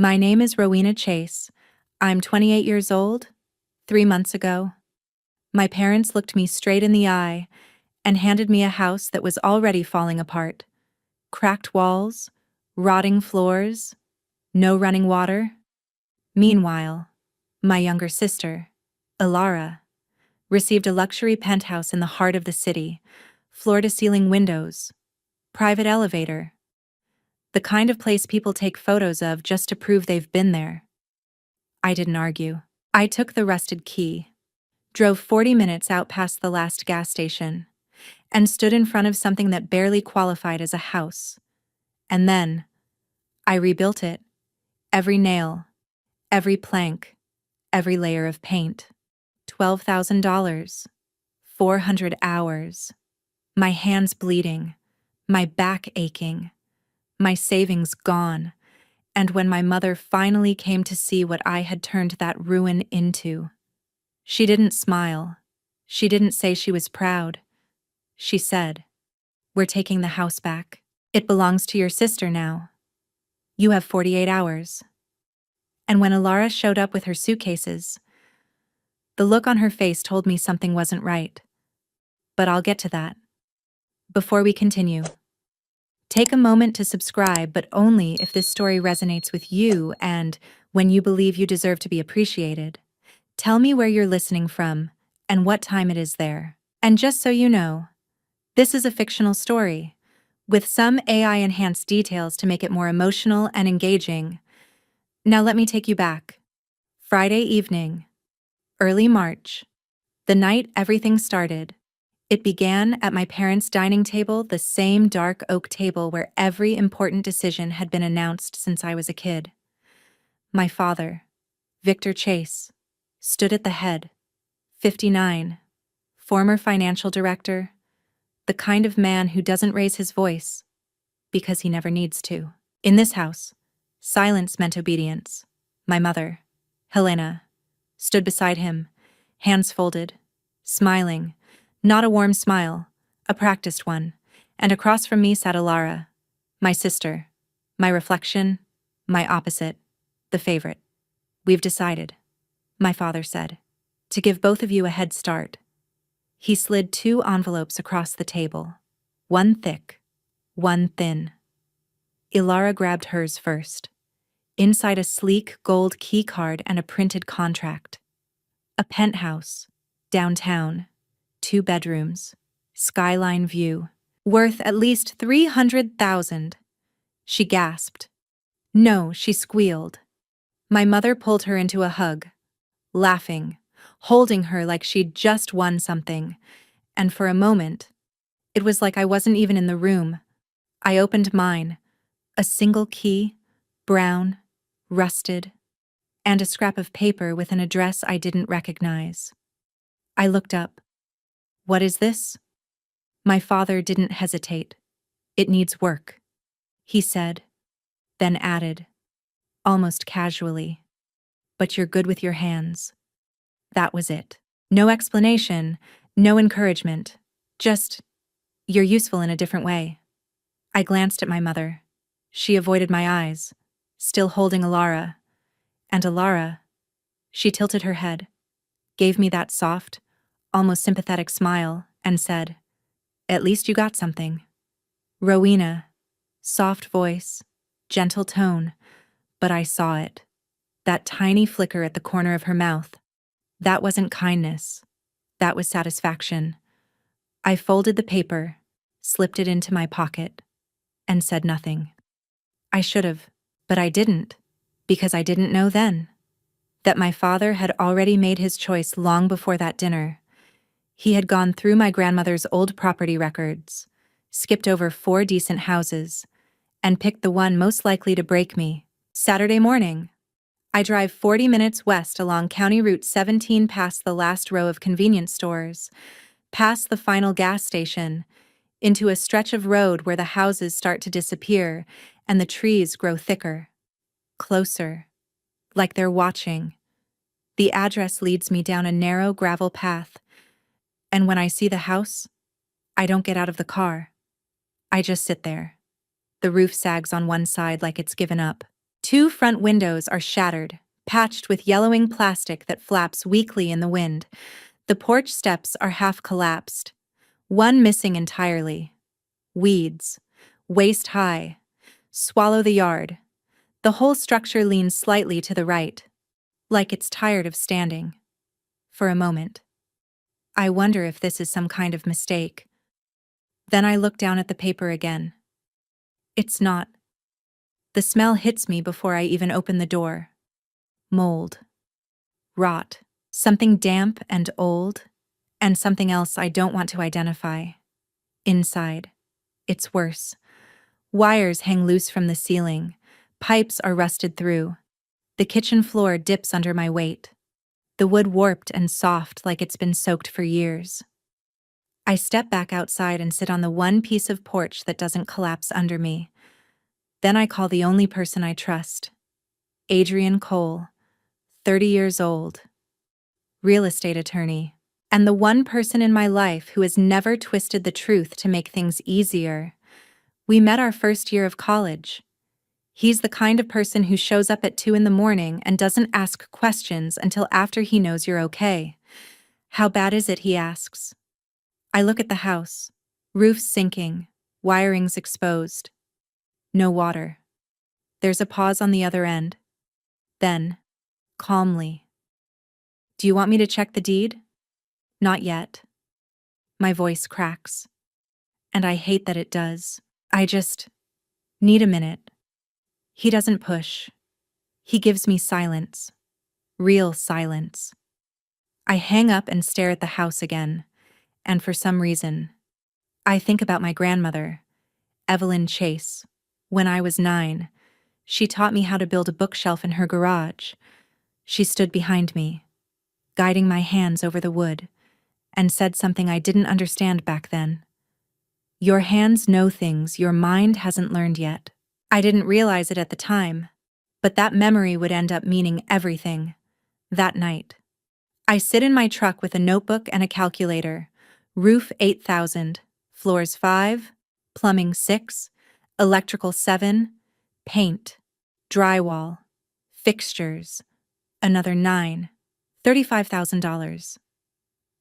My name is Rowena Chase. I'm 28 years old. 3 months ago, my parents looked me straight in the eye and handed me a house that was already falling apart. Cracked walls, rotting floors, no running water. Meanwhile, my younger sister, Ilara, received a luxury penthouse in the heart of the city, floor-to-ceiling windows, private elevator, the kind of place people take photos of just to prove they've been there. I didn't argue. I took the rusted key, drove 40 minutes out past the last gas station, and stood in front of something that barely qualified as a house. And then, I rebuilt it. Every nail, every plank, every layer of paint. $12,000. 400 hours. My hands bleeding, my back aching, my savings gone. And when my mother finally came to see what I had turned that ruin into, she didn't smile. She didn't say she was proud. She said, "We're taking the house back. It belongs to your sister now. You have 48 hours. And when Ilara showed up with her suitcases, the look on her face told me something wasn't right. But I'll get to that. Before we continue, take a moment to subscribe, but only if this story resonates with you and when you believe you deserve to be appreciated. Tell me where you're listening from and what time it is there. And just so you know, this is a fictional story, with some AI-enhanced details to make it more emotional and engaging. Now let me take you back. Friday evening, early March, the night everything started. It began at my parents' dining table, the same dark oak table where every important decision had been announced since I was a kid. My father, Victor Chase, stood at the head, 59, former financial director, the kind of man who doesn't raise his voice because he never needs to. In this house, silence meant obedience. My mother, Helena, stood beside him, hands folded, smiling. Not a warm smile, a practiced one, and across from me sat Ilara, my sister, my reflection, my opposite, the favorite. "We've decided," my father said, "to give both of you a head start." He slid 2 envelopes across the table, one thick, one thin. Ilara grabbed hers first. Inside a sleek gold key card and a printed contract. A penthouse, downtown. 2 bedrooms, skyline view, worth at least $300,000. She gasped. "No," she squealed. My mother pulled her into a hug, laughing, holding her like she'd just won something. And for a moment, it was like I wasn't even in the room. I opened mine, a single key, brown, rusted, and a scrap of paper with an address I didn't recognize. I looked up. "What is this?" My father didn't hesitate. "It needs work," he said, then added, almost casually, "But you're good with your hands." That was it. No explanation, no encouragement, just, "You're useful in a different way." I glanced at my mother. She avoided my eyes, still holding Ilara. And Ilara, she tilted her head, gave me that soft, almost sympathetic smile, and said, "At least you got something." Rowena, soft voice, gentle tone, but I saw it. That tiny flicker at the corner of her mouth. That wasn't kindness. That was satisfaction. I folded the paper, slipped it into my pocket, and said nothing. I should have, but I didn't, because I didn't know then that my father had already made his choice long before that dinner. He had gone through my grandmother's old property records, skipped over 4 decent houses, and picked the one most likely to break me. Saturday morning, I drive 40 minutes west along County Route 17 past the last row of convenience stores, past the final gas station, into a stretch of road where the houses start to disappear and the trees grow thicker, closer, like they're watching. The address leads me down a narrow gravel path, and when I see the house, I don't get out of the car. I just sit there. The roof sags on one side like it's given up. Two front windows are shattered, patched with yellowing plastic that flaps weakly in the wind. The porch steps are half collapsed, one missing entirely. Weeds, waist high, swallow the yard. The whole structure leans slightly to the right, like it's tired of standing. For a moment. I wonder if this is some kind of mistake. Then I look down at the paper again. It's not. The smell hits me before I even open the door. Mold. Rot. Something damp and old, and something else I don't want to identify. Inside. It's worse. Wires hang loose from the ceiling. Pipes are rusted through. The kitchen floor dips under my weight. The wood warped and soft like it's been soaked for years. I step back outside and sit on the one piece of porch that doesn't collapse under me. Then I call the only person I trust. Adrian Cole, 30 years old, real estate attorney, and the one person in my life who has never twisted the truth to make things easier. We met our first year of college. He's the kind of person who shows up at 2 a.m. and doesn't ask questions until after he knows you're okay. How bad is it, he asks. I look at the house. Roof's sinking, wiring's exposed. No water. There's a pause on the other end. Then, calmly. Do you want me to check the deed? Not yet. My voice cracks. And I hate that it does. I just need a minute. He doesn't push. He gives me silence. Real silence. I hang up and stare at the house again, and for some reason, I think about my grandmother, Evelyn Chase. When I was 9, she taught me how to build a bookshelf in her garage. She stood behind me, guiding my hands over the wood, and said something I didn't understand back then. Your hands know things your mind hasn't learned yet. I didn't realize it at the time, but that memory would end up meaning everything. That night. I sit in my truck with a notebook and a calculator. Roof 8,000, floors 5, plumbing 6, electrical 7, paint, drywall, fixtures, another 9, $35,000.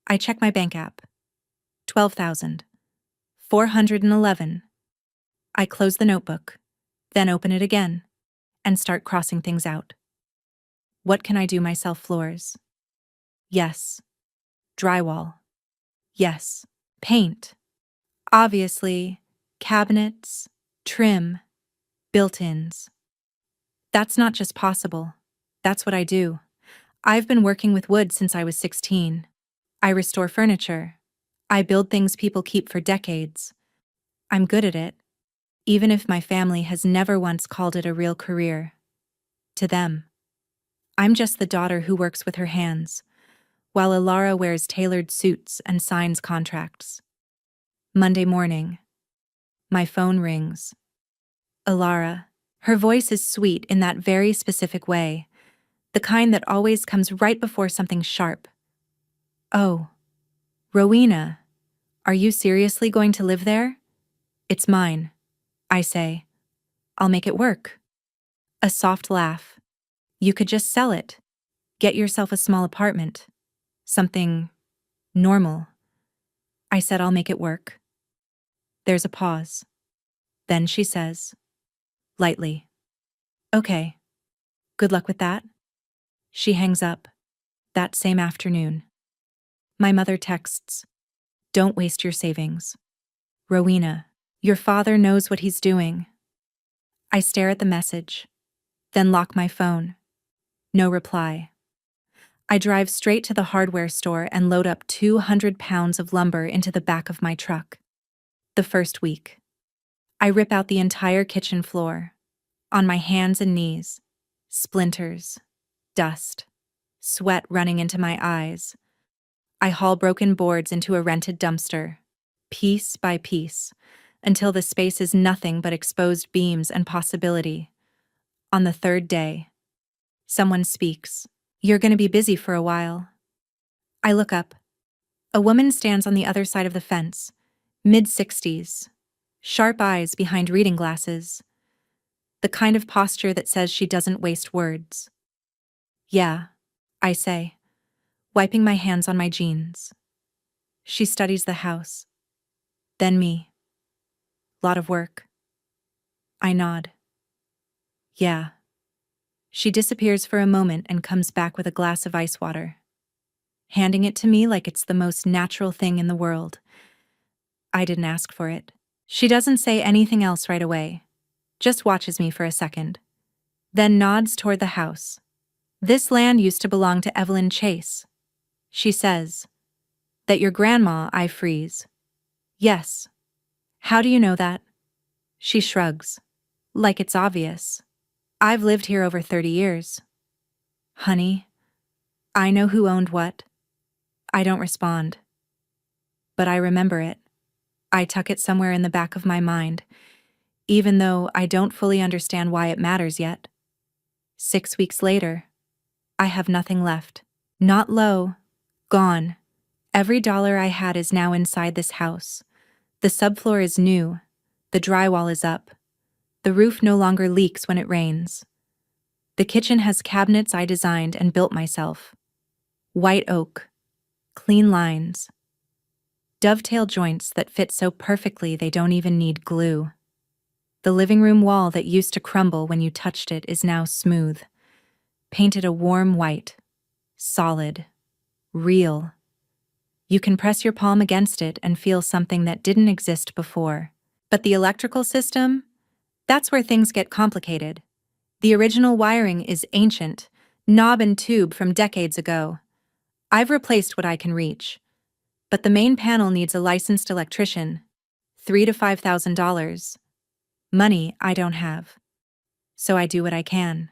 I check my bank app. 12,411. I close the notebook, then open it again, and start crossing things out. What can I do myself? Floors? Yes. Drywall? Yes. Paint? Obviously. Cabinets? Trim? Built-ins? That's not just possible. That's what I do. I've been working with wood since I was 16. I restore furniture. I build things people keep for decades. I'm good at it, even if my family has never once called it a real career. To them, I'm just the daughter who works with her hands, while Alara wears tailored suits and signs contracts. Monday morning. My phone rings. Alara. Her voice is sweet in that very specific way, the kind that always comes right before something sharp. Oh, Rowena, are you seriously going to live there? It's mine, I say. I'll make it work. A soft laugh. You could just sell it. Get yourself a small apartment. Something normal. I said I'll make it work. There's a pause. Then she says, lightly, okay, good luck with that. She hangs up. That same afternoon. My mother texts, don't waste your savings. Rowena, your father knows what he's doing. I stare at the message, then lock my phone. No reply. I drive straight to the hardware store and load up 200 pounds of lumber into the back of my truck. The first week. I rip out the entire kitchen floor. On my hands and knees. Splinters. Dust. Sweat running into my eyes. I haul broken boards into a rented dumpster. Piece by piece. Until the space is nothing but exposed beams and possibility. On the third day. Someone speaks. You're going to be busy for a while. I look up. A woman stands on the other side of the fence. Mid-60s. Sharp eyes behind reading glasses. The kind of posture that says she doesn't waste words. Yeah, I say, wiping my hands on my jeans. She studies the house. Then me. Lot of work. I nod. Yeah. She disappears for a moment and comes back with a glass of ice water, handing it to me like it's the most natural thing in the world. I didn't ask for it. She doesn't say anything else right away, just watches me for a second, then nods toward the house. This land used to belong to Evelyn Chase. She says. That your grandma, I freeze. Yes. How do you know that? She shrugs. Like it's obvious. I've lived here over 30 years. Honey, I know who owned what. I don't respond. But I remember it. I tuck it somewhere in the back of my mind, even though I don't fully understand why it matters yet. 6 weeks later, I have nothing left. Not low. Gone. Every dollar I had is now inside this house. The subfloor is new. The drywall is up. The roof no longer leaks when it rains. The kitchen has cabinets I designed and built myself. White oak. Clean lines. Dovetail joints that fit so perfectly they don't even need glue. The living room wall that used to crumble when you touched it is now smooth. Painted a warm white. Solid. Real. You can press your palm against it and feel something that didn't exist before. But the electrical system? That's where things get complicated. The original wiring is ancient, knob and tube from decades ago. I've replaced what I can reach. But the main panel needs a licensed electrician. $3,000 to $5,000. Money I don't have. So I do what I can.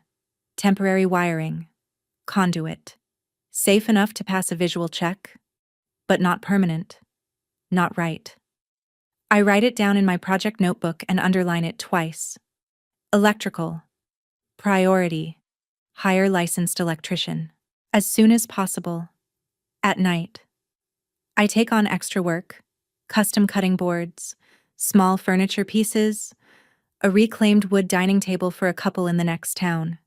Temporary wiring. Conduit. Safe enough to pass a visual check, but not permanent. Not right. I write it down in my project notebook and underline it twice. Electrical. Priority. Hire licensed electrician. As soon as possible. At night. I take on extra work. Custom cutting boards. Small furniture pieces. A reclaimed wood dining table for a couple in the next town.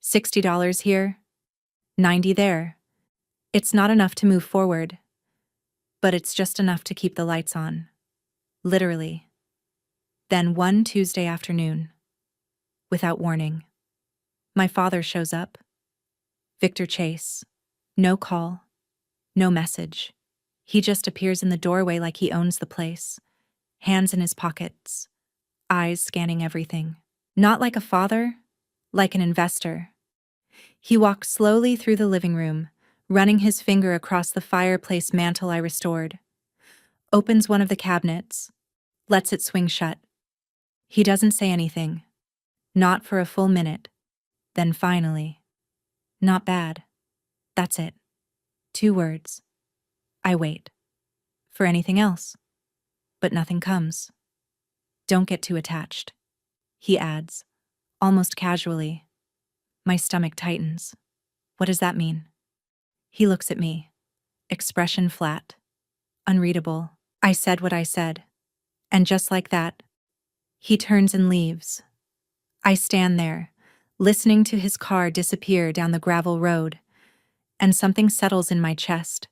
$60 here. $90 there. It's not enough to move forward. But it's just enough to keep the lights on. Literally. Then one Tuesday afternoon. Without warning. My father shows up. Victor Chase. No call. No message. He just appears in the doorway like he owns the place. Hands in his pockets. Eyes scanning everything. Not like a father, like an investor. He walks slowly through the living room, running his finger across the fireplace mantel I restored. Opens one of the cabinets. Lets it swing shut. He doesn't say anything. Not for a full minute. Then finally. Not bad. That's it. 2 words. I wait. For anything else. But nothing comes. Don't get too attached. He adds, almost casually. My stomach tightens. What does that mean? He looks at me. Expression flat. Unreadable. I said what I said. And just like that, he turns and leaves. I stand there, listening to his car disappear down the gravel road, and something settles in my chest,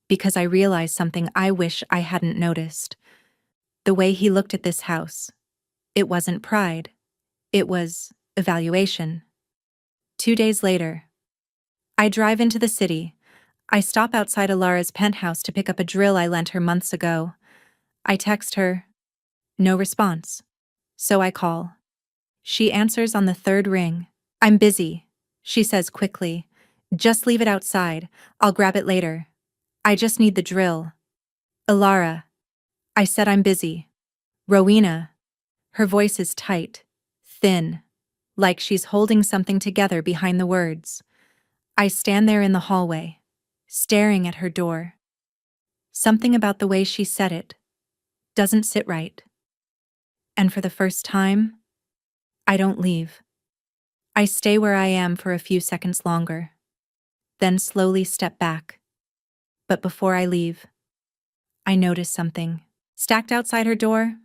because I realize something I wish I hadn't noticed. The way he looked at this house. It wasn't pride. It was evaluation. 2 days later, I drive into the city. I stop outside Alara's penthouse to pick up a drill I lent her months ago. I text her. No response. So I call. She answers on the 3rd ring. I'm busy, she says quickly. Just leave it outside. I'll grab it later. I just need the drill. Alara. I said I'm busy. Rowena. Her voice is tight, thin, like she's holding something together behind the words. I stand there in the hallway, staring at her door. Something about the way she said it doesn't sit right. And for the first time, I don't leave. I stay where I am for a few seconds longer, then slowly step back. But before I leave, I notice something. Stacked outside her door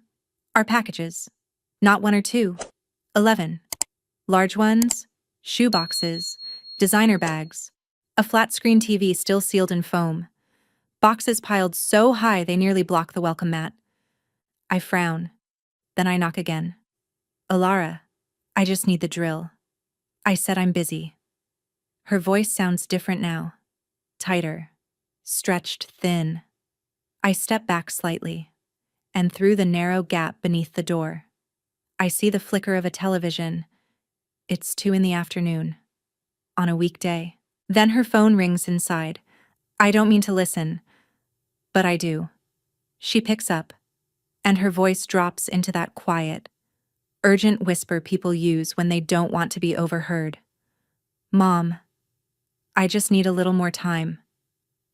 are packages. Not 1 or 2. 11. Large ones, shoe boxes, designer bags, a flat-screen TV still sealed in foam, boxes piled so high they nearly block the welcome mat. I frown. Then I knock again. Alara, I just need the drill. I said I'm busy. Her voice sounds different now. Tighter. Stretched thin. I step back slightly. And through the narrow gap beneath the door, I see the flicker of a television. It's 2 p.m. On a weekday. Then her phone rings inside. I don't mean to listen, but I do. She picks up, and her voice drops into that quiet, urgent whisper people use when they don't want to be overheard. Mom, I just need a little more time.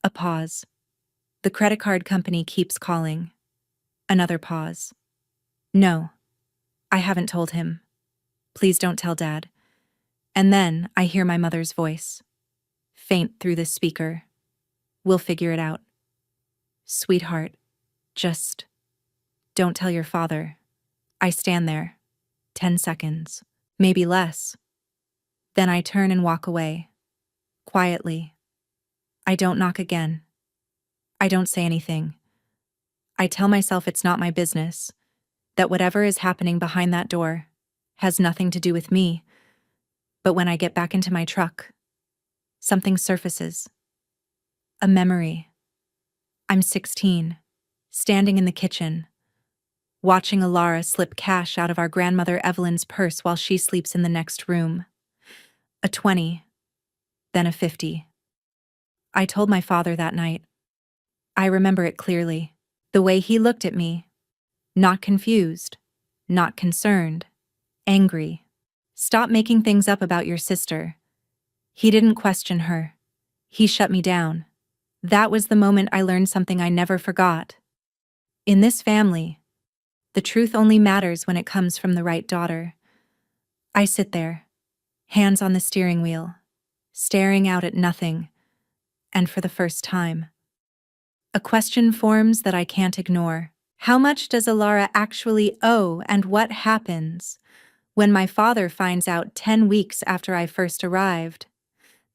A pause. The credit card company keeps calling. Another pause. No, I haven't told him. Please don't tell Dad. And then I hear my mother's voice, faint through the speaker. We'll figure it out. Sweetheart, just don't tell your father. I stand there. 10 seconds, maybe less. Then I turn and walk away. Quietly. I don't knock again. I don't say anything. I tell myself it's not my business, that whatever is happening behind that door has nothing to do with me. But when I get back into my truck, something surfaces. A memory. I'm 16, standing in the kitchen, watching Alara slip cash out of our grandmother Evelyn's purse while she sleeps in the next room. A 20, then a 50. I told my father that night. I remember it clearly. The way he looked at me. Not confused. Not concerned. Angry. Stop making things up about your sister. He didn't question her. He shut me down. That was the moment I learned something I never forgot. In this family, the truth only matters when it comes from the right daughter. I sit there, hands on the steering wheel, staring out at nothing, and for the first time, a question forms that I can't ignore. How much does Alara actually owe, and what happens when my father finds out 10 weeks after I first arrived?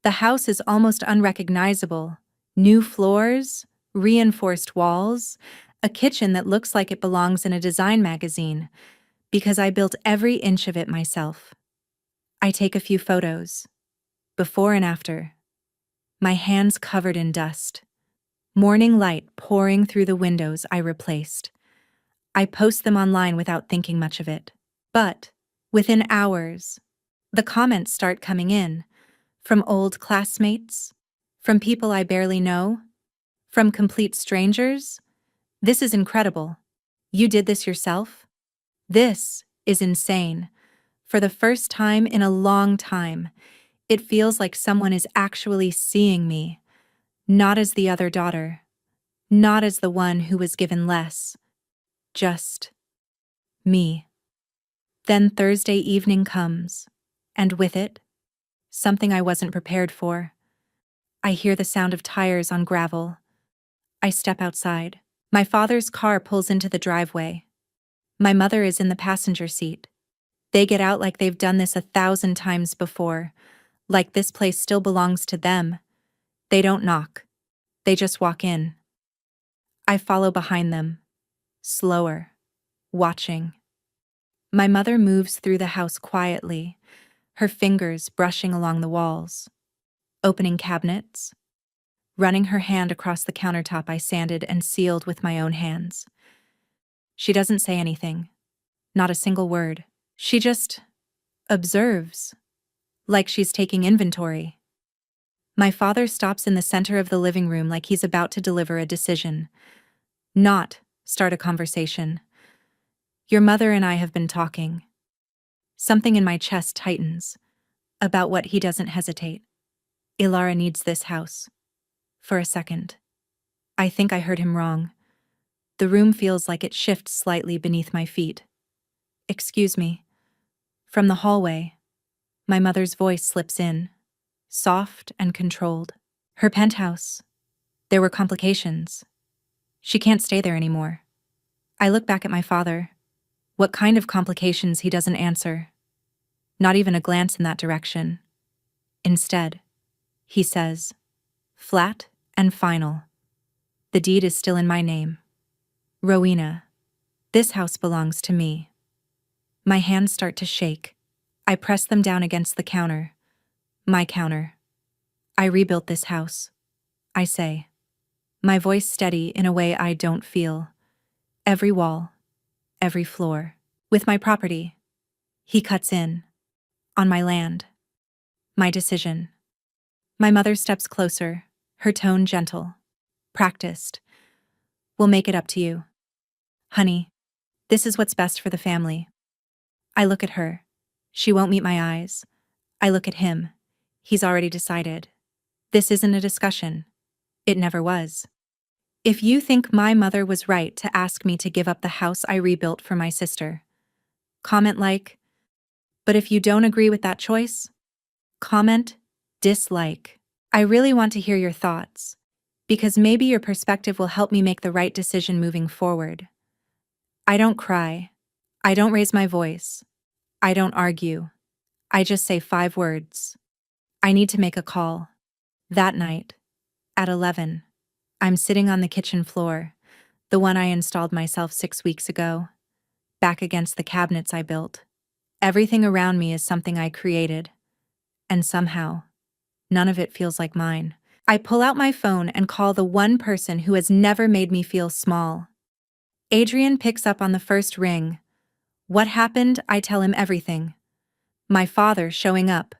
The house is almost unrecognizable. New floors, reinforced walls, a kitchen that looks like it belongs in a design magazine, because I built every inch of it myself. I take a few photos, before and after, my hands covered in dust. Morning light pouring through the windows I replaced. I post them online without thinking much of it. But, within hours, the comments start coming in, from old classmates, from people I barely know, from complete strangers. This is incredible. You did this yourself? This is insane. For the first time in a long time, it feels like someone is actually seeing me, not as the other daughter, not as the one who was given less, just me. Then Thursday evening comes, and with it, something I wasn't prepared for. I hear the sound of tires on gravel. I step outside. My father's car pulls into the driveway. My mother is in the passenger seat. They get out like they've done this 1,000 times before, like this place still belongs to them. They don't knock. They just walk in. I follow behind them, slower, watching. My mother moves through the house quietly, her fingers brushing along the walls, opening cabinets, running her hand across the countertop I sanded and sealed with my own hands. She doesn't say anything, not a single word. She just observes, like she's taking inventory. My father stops in the center of the living room like he's about to deliver a decision, not start a conversation. Your mother and I have been talking. Something in my chest tightens. About what he doesn't hesitate. Alara needs this house. For a second, I think I heard him wrong. The room feels like it shifts slightly beneath my feet. Excuse me. From the hallway, my mother's voice slips in, soft and controlled. Her penthouse. There were complications. She can't stay there anymore. I look back at my father. What kind of complications he doesn't answer. Not even a glance in that direction. Instead, he says, flat and final, the deed is still in my name. Rowena, this house belongs to me. My hands start to shake. I press them down against the counter. My counter. I rebuilt this house, I say. My voice steady in a way I don't feel. Every wall, every floor. With my property. He cuts in. On my land. My decision. My mother steps closer, her tone gentle. Practiced. We'll make it up to you. Honey, this is what's best for the family. I look at her. She won't meet my eyes. I look at him. He's already decided. This isn't a discussion. It never was. If you think my mother was right to ask me to give up the house I rebuilt for my sister, comment like, but if you don't agree with that choice, comment dislike. I really want to hear your thoughts, because maybe your perspective will help me make the right decision moving forward. I don't cry. I don't raise my voice. I don't argue. I just say 5 words. I need to make a call. That night, at 11, I'm sitting on the kitchen floor, the one I installed myself 6 weeks ago, back against the cabinets I built. Everything around me is something I created, and somehow, none of it feels like mine. I pull out my phone and call the one person who has never made me feel small. Adrian picks up on the first ring. What happened? I tell him everything. My father showing up,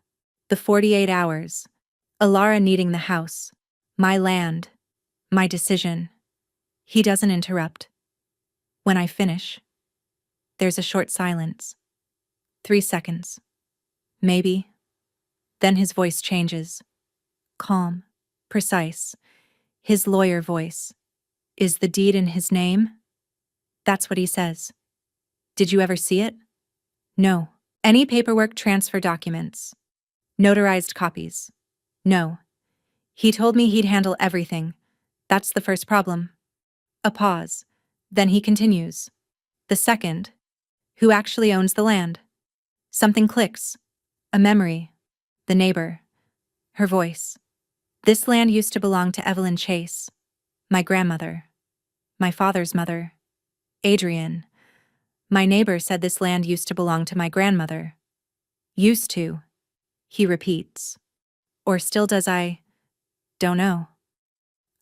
the 48 hours, Alara needing the house, my land, my decision. He doesn't interrupt. When I finish, there's a short silence. 3 seconds. Maybe. Then his voice changes. Calm, precise. His lawyer voice. Is the deed in his name? That's what he says. Did you ever see it? No. Any paperwork, transfer documents? Notarized copies? No. He told me he'd handle everything. That's the first problem. A pause. Then he continues. The second. Who actually owns the land? Something clicks. A memory. The neighbor. Her voice. This land used to belong to Evelyn Chase, my grandmother, my father's mother, Adrian. My neighbor said this land used to belong to my grandmother. Used to, he repeats. Or still does. I don't know.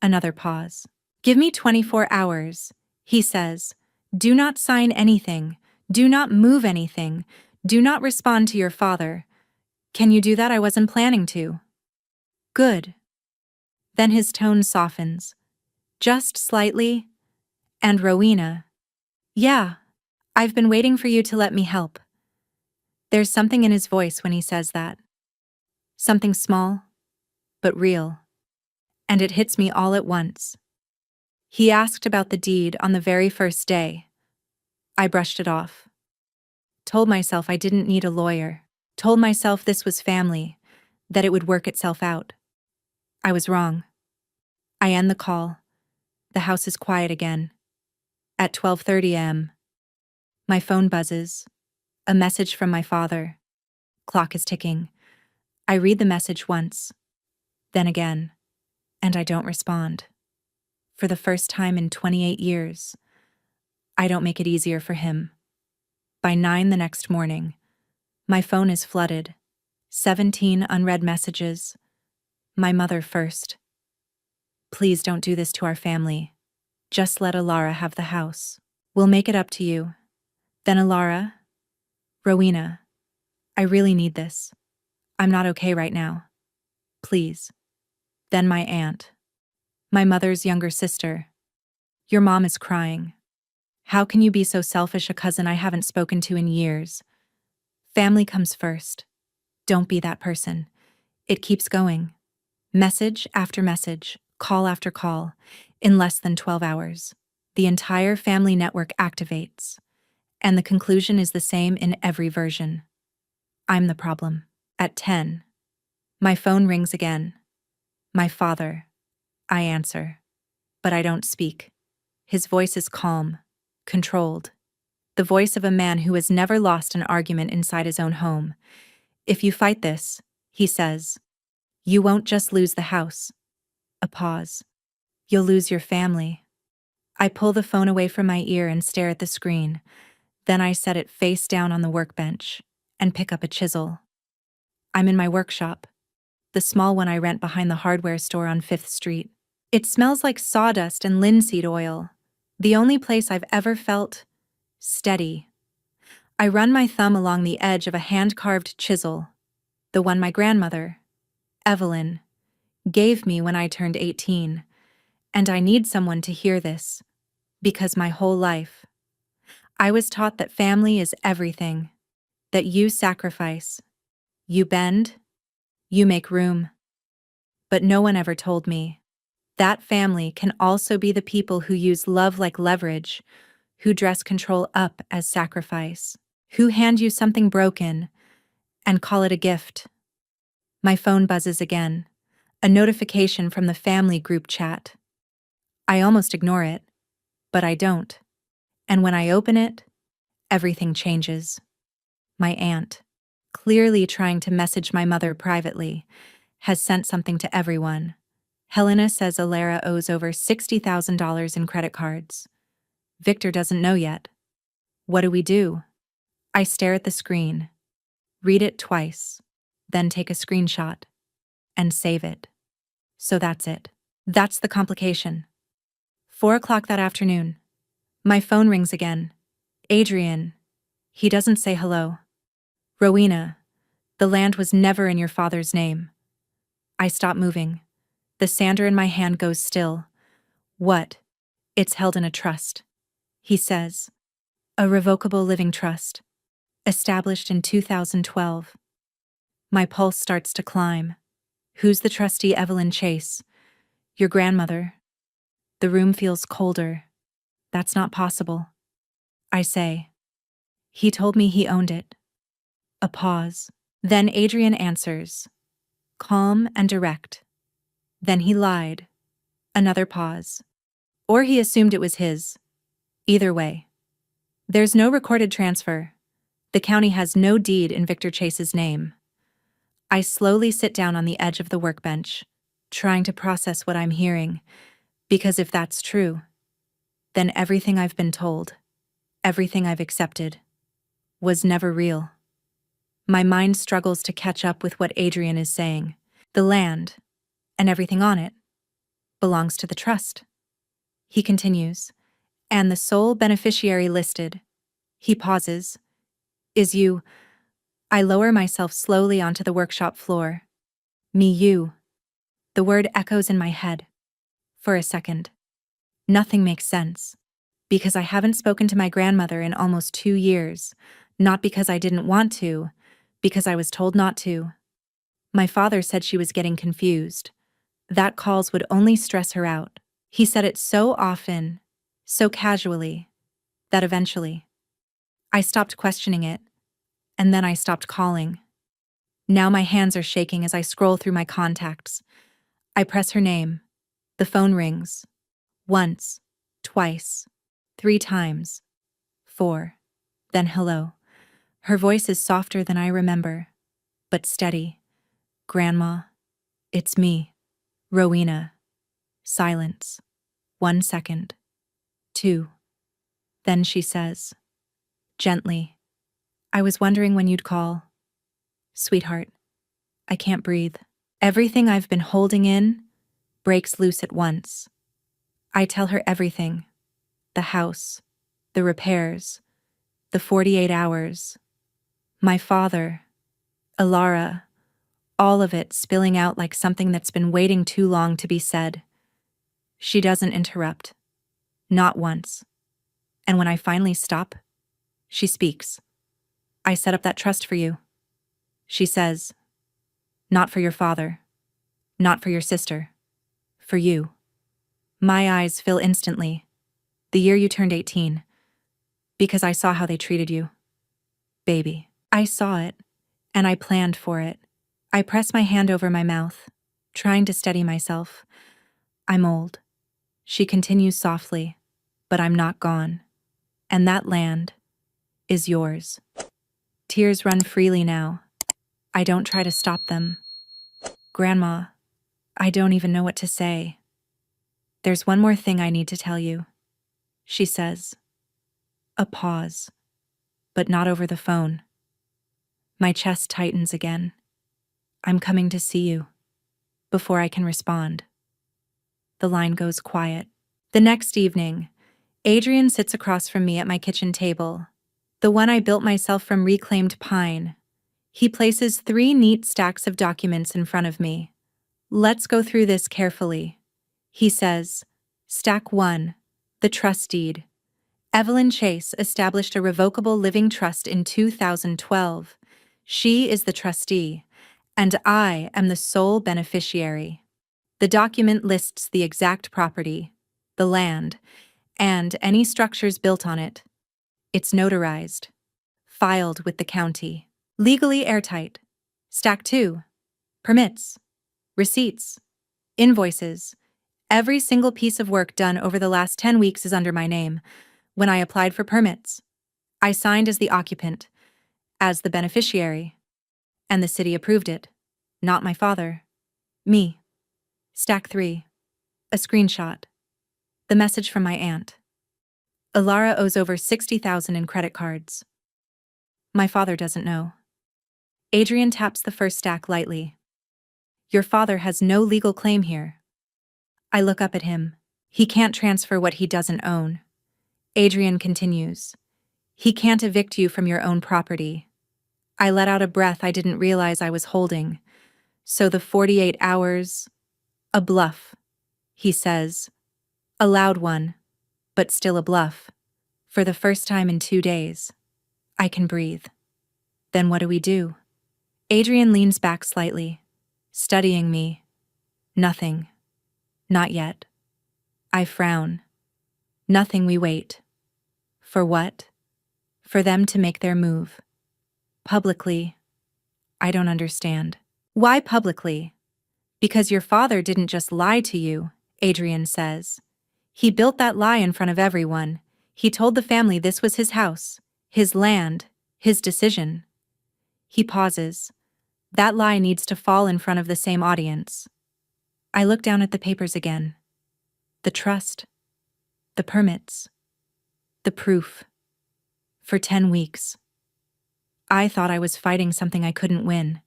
Another pause. Give me 24 hours, he says. Do not sign anything. Do not move anything. Do not respond to your father. Can you do that? I wasn't planning to. Good. Then his tone softens. Just slightly. And Rowena. Yeah, I've been waiting for you to let me help. There's something in his voice when he says that. Something small, but real. And it hits me all at once. He asked about the deed on the very first day. I brushed it off. Told myself I didn't need a lawyer. Told myself this was family, that it would work itself out. I was wrong. I end the call. The house is quiet again. At 12:30 a.m., my phone buzzes. A message from my father. Clock is ticking. I read the message once, then again, and I don't respond. For the first time in 28 years, I don't make it easier for him. By 9 the next morning, my phone is flooded. 17 unread messages. My mother first. Please don't do this to our family. Just let Alara have the house. We'll make it up to you. Then Alara. Rowena. I really need this. I'm not okay right now. Please. Then my aunt. My mother's younger sister. Your mom is crying. How can you be so selfish? A cousin I haven't spoken to in years. Family comes first. Don't be that person. It keeps going. Message after message, call after call. In less than 12 hours, the entire family network activates. And the conclusion is the same in every version. I'm the problem. At 10, my phone rings again. My father. I answer. But I don't speak. His voice is calm, controlled. the voice of a man who has never lost an argument inside his own home. If you fight this, he says, you won't just lose the house. A pause. You'll lose your family. I pull the phone away from my ear and stare at the screen. Then I set it face down on the workbench and pick up a chisel. I'm in my workshop, the small one I rent behind the hardware store on 5th Street. It smells like sawdust and linseed oil, the only place I've ever felt steady. I run my thumb along the edge of a hand-carved chisel, the one my grandmother, Evelyn, gave me when I turned 18, and I need someone to hear this, because my whole life, I was taught that family is everything, that you sacrifice, you bend, you make room. But no one ever told me that family can also be the people who use love like leverage, who dress control up as sacrifice, who hand you something broken and call it a gift. My phone buzzes again, a notification from the family group chat. I almost ignore it, but I don't. And when I open it, everything changes. My aunt, clearly trying to message my mother privately, has sent something to everyone. Helena says Alara owes over $60,000 in credit cards. Victor doesn't know yet. What do we do? I stare at the screen, read it twice, then take a screenshot, and save it. So that's it. That's the complication. 4 o'clock that afternoon. My phone rings again. Adrian. He doesn't say hello. Rowena, the land was never in your father's name. I stop moving. The sander in my hand goes still. What? It's held in a trust. He says. A revocable living trust. Established in 2012. My pulse starts to climb. Who's the trustee? Evelyn Chase. Your grandmother. The room feels colder. That's not possible. I say. He told me he owned it. A pause. Then Adrian answers. Calm and direct. Then he lied. Another pause. Or he assumed it was his. Either way. There's no recorded transfer. The county has no deed in Victor Chase's name. I slowly sit down on the edge of the workbench, trying to process what I'm hearing, because if that's true, then everything I've been told, everything I've accepted, was never real. My mind struggles to catch up with what Adrian is saying. The land, and everything on it, belongs to the trust. He continues, and the sole beneficiary listed. He pauses. Is you. I lower myself slowly onto the workshop floor. Me, you. The word echoes in my head. For a second. Nothing makes sense. Because I haven't spoken to my grandmother in almost 2 years. Not because I didn't want to, because I was told not to. My father said she was getting confused. That calls would only stress her out. He said it so often, so casually, that eventually, I stopped questioning it, and then I stopped calling. Now my hands are shaking as I scroll through my contacts. I press her name. The phone rings. Once, twice, 3 times, 4, then hello. Her voice is softer than I remember, but steady. Grandma, it's me, Rowena. Silence. 1 second. 2. Then she says, gently, I was wondering when you'd call. Sweetheart, I can't breathe. Everything I've been holding in breaks loose at once. I tell her everything. The house, the repairs, the 48 hours, my father, Alara, all of it spilling out like something that's been waiting too long to be said. She doesn't interrupt. Not once. And when I finally stop, she speaks. I set up that trust for you. She says, not for your father, not for your sister, for you. My eyes fill instantly. The year you turned 18. Because I saw how they treated you. Baby. I saw it, and I planned for it. I press my hand over my mouth, trying to steady myself. I'm old. She continues softly, but I'm not gone. And that land, is yours. Tears run freely now. I don't try to stop them. Grandma, I don't even know what to say. There's one more thing I need to tell you, she says. A pause, but not over the phone. My chest tightens again. I'm coming to see you. Before I can respond, the line goes quiet. The next evening, Adrian sits across from me at my kitchen table, the one I built myself from reclaimed pine. He places 3 neat stacks of documents in front of me. Let's go through this carefully, he says. Stack 1, the trust deed. Evelyn Chase established a revocable living trust in 2012. She is the trustee, and I am the sole beneficiary. The document lists the exact property, the land, and any structures built on it. It's notarized, filed with the county, legally airtight. Stack 2, permits, receipts, invoices. Every single piece of work done over the last 10 weeks is under my name. When I applied for permits, I signed as the occupant, as the beneficiary, and the city approved it. Not my father. Me. Stack 3. A screenshot. The message from my aunt. Alara owes over $60,000 in credit cards. My father doesn't know. Adrian taps the first stack lightly. Your father has no legal claim here. I look up at him. He can't transfer what he doesn't own. Adrian continues. He can't evict you from your own property. I let out a breath I didn't realize I was holding. So the 48 hours, a bluff, he says. A loud one, but still a bluff. For the first time in 2 days, I can breathe. Then what do we do? Adrian leans back slightly, studying me. Nothing. Not yet. I frown. Nothing, we wait. For what? For them to make their move. Publicly. I don't understand. Why publicly? Because your father didn't just lie to you, Adrian says. He built that lie in front of everyone. He told the family this was his house, his land, his decision. He pauses. That lie needs to fall in front of the same audience. I look down at the papers again. The trust. The permits. The proof. For 10 weeks. I thought I was fighting something I couldn't win.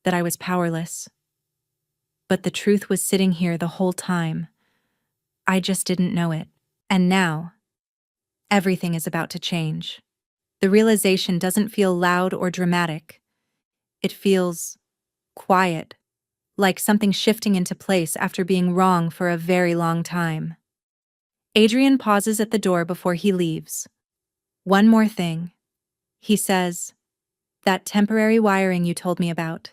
That I was powerless. But the truth was sitting here the whole time. I just didn't know it. And now, everything is about to change. The realization doesn't feel loud or dramatic. It feels quiet, like something shifting into place after being wrong for a very long time. Adrian pauses at the door before he leaves. One more thing, he says. That temporary wiring you told me about.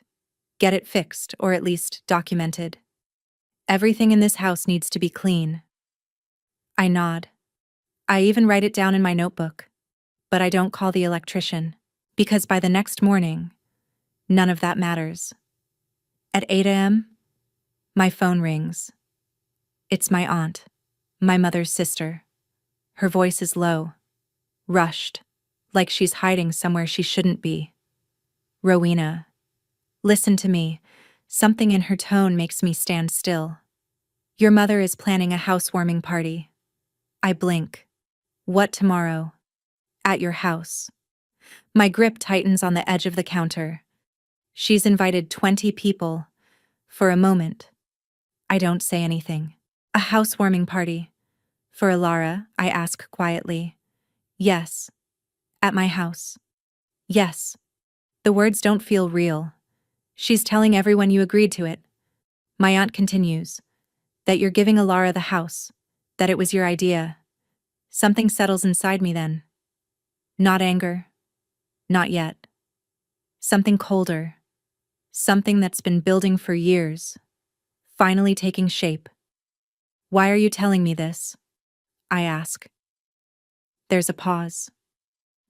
Get it fixed, or at least documented. Everything in this house needs to be clean. I nod. I even write it down in my notebook. But I don't call the electrician, because by the next morning, none of that matters. At 8 a.m., my phone rings. It's my aunt, my mother's sister. Her voice is low, rushed, like she's hiding somewhere she shouldn't be. Rowena, listen to me. Something in her tone makes me stand still. Your mother is planning a housewarming party. I blink. What tomorrow? At your house. My grip tightens on the edge of the counter. She's invited 20 people. For a moment, I don't say anything. A housewarming party. For Alara, I ask quietly. Yes. At my house. Yes. The words don't feel real. She's telling everyone you agreed to it. My aunt continues. That you're giving Alara the house. That it was your idea. Something settles inside me then. Not anger. Not yet. Something colder. Something that's been building for years. Finally taking shape. Why are you telling me this? I ask. There's a pause.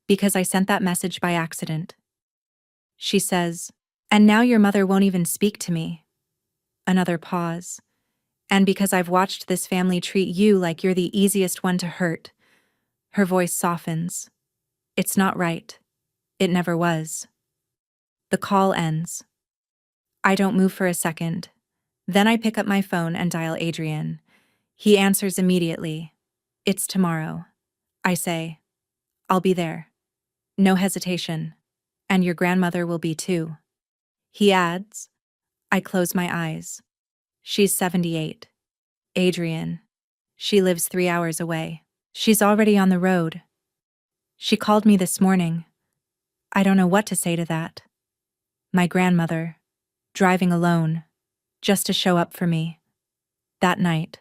Because I sent that message by accident. She says, and now your mother won't even speak to me. Another pause. And because I've watched this family treat you like you're the easiest one to hurt. Her voice softens. It's not right. It never was. The call ends. I don't move for a second. Then I pick up my phone and dial Adrian. He answers immediately. It's tomorrow. I say, I'll be there. No hesitation. And your grandmother will be too. He adds, I close my eyes. She's 78. Adrian. She lives 3 hours away. She's already on the road. She called me this morning. I don't know what to say to that. My grandmother, driving alone, just to show up for me. That night,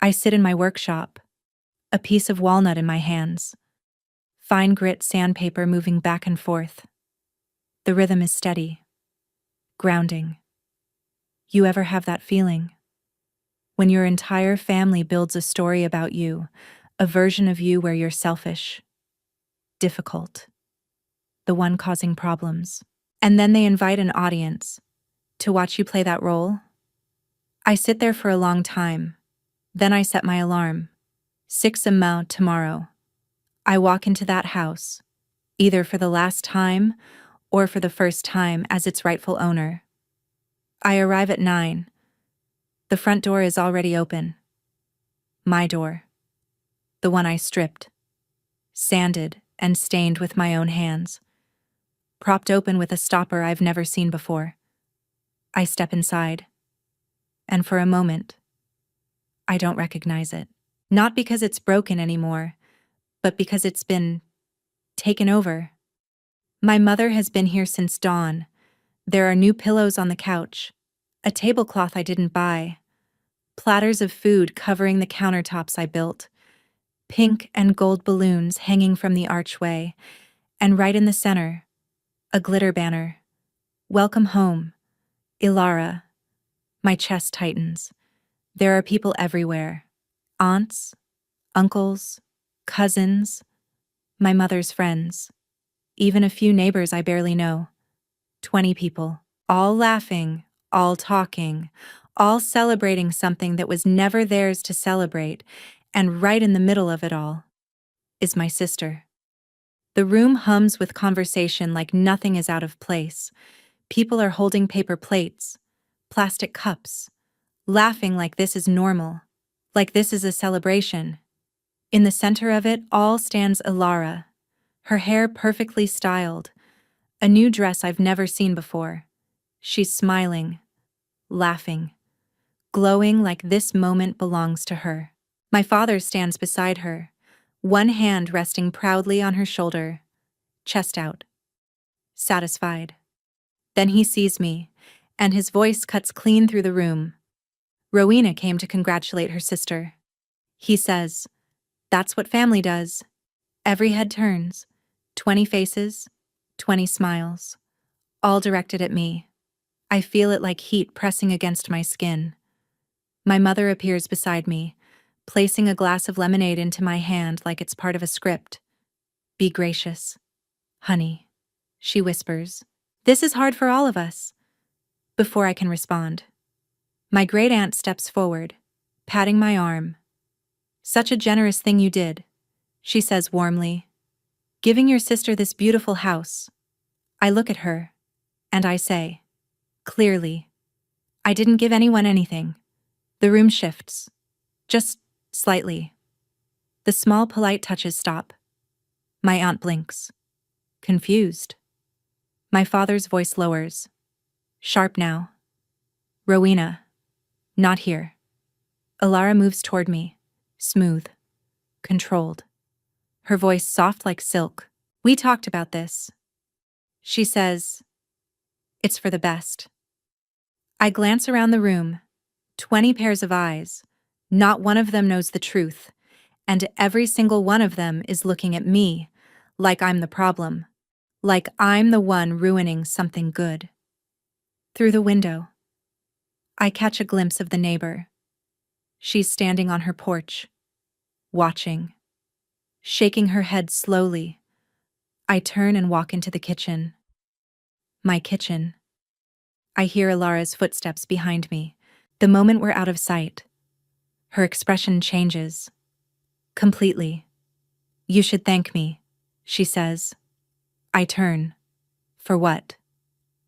I sit in my workshop, a piece of walnut in my hands, fine grit sandpaper moving back and forth. The rhythm is steady, grounding. You ever have that feeling? When your entire family builds a story about you, a version of you where you're selfish, difficult, the one causing problems. And then they invite an audience to watch you play that role? I sit there for a long time. Then I set my alarm. 6 a.m. tomorrow. I walk into that house, either for the last time or for the first time as its rightful owner. I arrive at 9. The front door is already open. My door. The one I stripped, sanded, and stained with my own hands. Propped open with a stopper I've never seen before. I step inside. And for a moment, I don't recognize it. Not because it's broken anymore, but because it's been taken over. My mother has been here since dawn. There are new pillows on the couch, a tablecloth I didn't buy, platters of food covering the countertops I built, pink and gold balloons hanging from the archway, and right in the center, a glitter banner. Welcome home, Ilara. My chest tightens. There are people everywhere. Aunts, uncles, cousins, my mother's friends, even a few neighbors I barely know. 20 people, all laughing, all talking, all celebrating something that was never theirs to celebrate, and right in the middle of it all is my sister. The room hums with conversation like nothing is out of place. People are holding paper plates, plastic cups, laughing like this is normal, like this is a celebration. In the center of it all stands Ilara, her hair perfectly styled, a new dress I've never seen before. She's smiling, laughing, glowing like this moment belongs to her. My father stands beside her, one hand resting proudly on her shoulder, chest out, satisfied. Then he sees me, and his voice cuts clean through the room. Rowena came to congratulate her sister. He says, that's what family does. Every head turns, 20 faces, 20 smiles, all directed at me. I feel it like heat pressing against my skin. My mother appears beside me, placing a glass of lemonade into my hand like it's part of a script. Be gracious, honey, she whispers. This is hard for all of us. Before I can respond, my great-aunt steps forward, patting my arm. Such a generous thing you did, she says warmly. Giving your sister this beautiful house. I look at her, and I say, clearly, I didn't give anyone anything. The room shifts, just slightly. The small polite touches stop. My aunt blinks, confused. My father's voice lowers, sharp now. Rowena, not here. Ilara moves toward me, smooth, controlled. Her voice soft like silk. We talked about this. She says, it's for the best. I glance around the room, 20 pairs of eyes. Not one of them knows the truth, and every single one of them is looking at me like I'm the problem, like I'm the one ruining something good. Through the window, I catch a glimpse of the neighbor. She's standing on her porch, watching, shaking her head slowly. I turn and walk into the kitchen. My kitchen. I hear Ilara's footsteps behind me. The moment we're out of sight, her expression changes. Completely. You should thank me, she says. I turn. For what?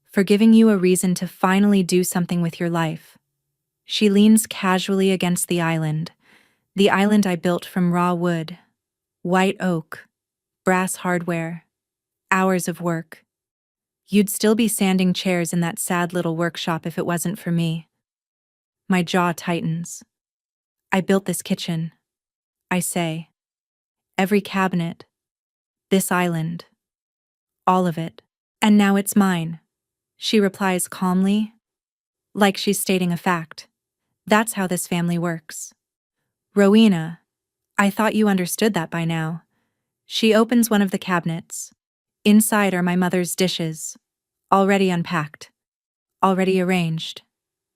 For giving you a reason to finally do something with your life. She leans casually against the island I built from raw wood, white oak, brass hardware, hours of work. You'd still be sanding chairs in that sad little workshop if it wasn't for me. My jaw tightens. I built this kitchen, I say. Every cabinet, this island, all of it. And now it's mine, she replies calmly, like she's stating a fact. That's how this family works. Rowena, I thought you understood that by now. She opens one of the cabinets. Inside are my mother's dishes, already unpacked, already arranged,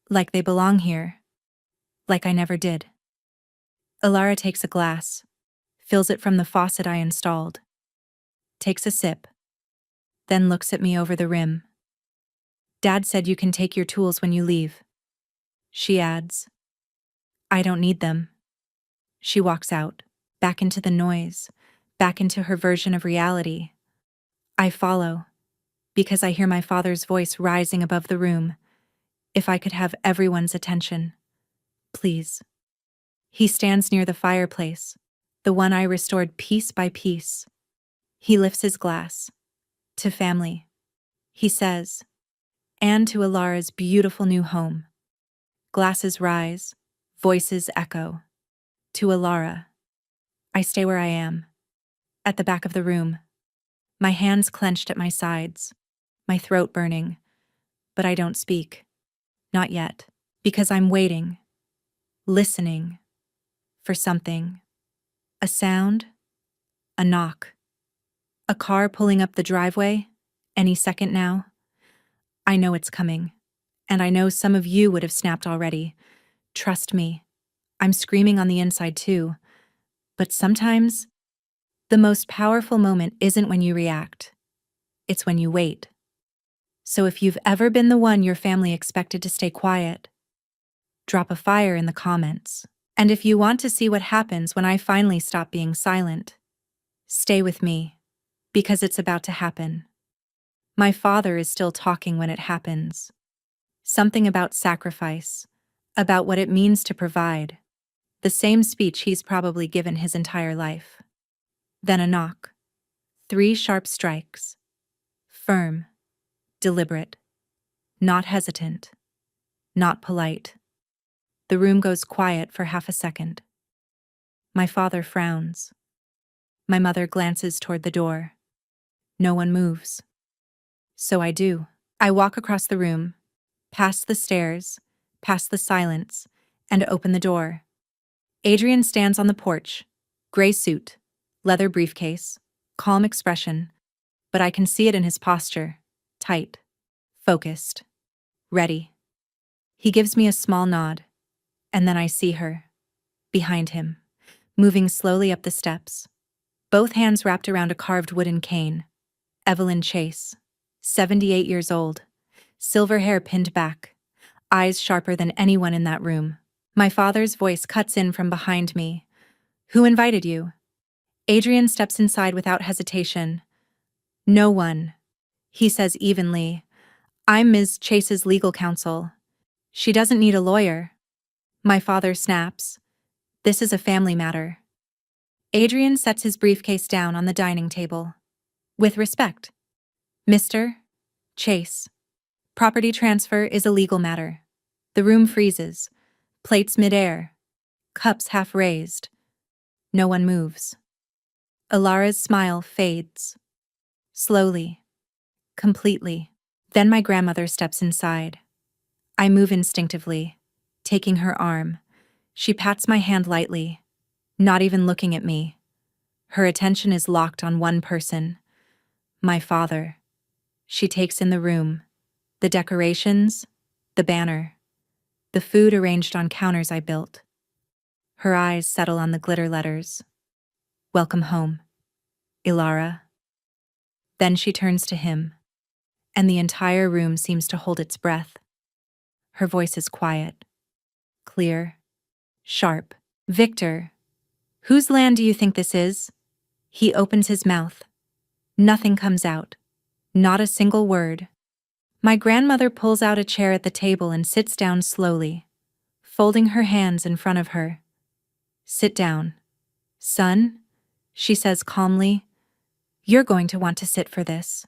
like they belong here, like I never did. Ilara takes a glass, fills it from the faucet I installed, takes a sip, then looks at me over the rim. Dad said you can take your tools when you leave. She adds. I don't need them. She walks out, back into the noise, back into her version of reality. I follow, because I hear my father's voice rising above the room. If I could have everyone's attention. Please. He stands near the fireplace, the one I restored piece by piece. He lifts his glass. To family. He says. And to Ilara's beautiful new home. Glasses rise, voices echo. To Ilara. I stay where I am. At the back of the room. My hands clenched at my sides. My throat burning. But I don't speak. Not yet. Because I'm waiting. Listening. For something. A sound. A knock. A car pulling up the driveway. Any second now. I know it's coming. And I know some of you would have snapped already. Trust me. I'm screaming on the inside too. But sometimes, the most powerful moment isn't when you react. It's when you wait. So if you've ever been the one your family expected to stay quiet, drop a fire in the comments. And if you want to see what happens when I finally stop being silent, stay with me, because it's about to happen. My father is still talking when it happens. Something about sacrifice, about what it means to provide. The same speech he's probably given his entire life. Then a knock. 3 sharp strikes. Firm. Deliberate. Not hesitant. Not polite. The room goes quiet for half a second. My father frowns. My mother glances toward the door. No one moves. So I do. I walk across the room, past the stairs, past the silence, and open the door. Adrian stands on the porch, gray suit, leather briefcase, calm expression, but I can see it in his posture, tight, focused, ready. He gives me a small nod, and then I see her, behind him, moving slowly up the steps, both hands wrapped around a carved wooden cane. Evelyn Chase, 78 years old, silver hair pinned back, eyes sharper than anyone in that room. My father's voice cuts in from behind me. Who invited you? Adrian steps inside without hesitation. No one, he says evenly. I'm Ms. Chase's legal counsel. She doesn't need a lawyer. My father snaps. This is a family matter. Adrian sets his briefcase down on the dining table. With respect. Mr. Chase. Property transfer is a legal matter. The room freezes. Plates midair. Cups half raised. No one moves. Ilara's smile fades. Slowly. Completely. Then my grandmother steps inside. I move instinctively, taking her arm. She pats my hand lightly, not even looking at me. Her attention is locked on one person. My father. She takes in the room. The decorations, the banner, the food arranged on counters I built. Her eyes settle on the glitter letters. Welcome home, Ilara. Then she turns to him, and the entire room seems to hold its breath. Her voice is quiet, clear, sharp. Victor, whose land do you think this is? He opens his mouth, Nothing comes out. Not a single word. My grandmother pulls out a chair at the table and sits down slowly, folding her hands in front of her. Sit down. Son, she says calmly, you're going to want to sit for this.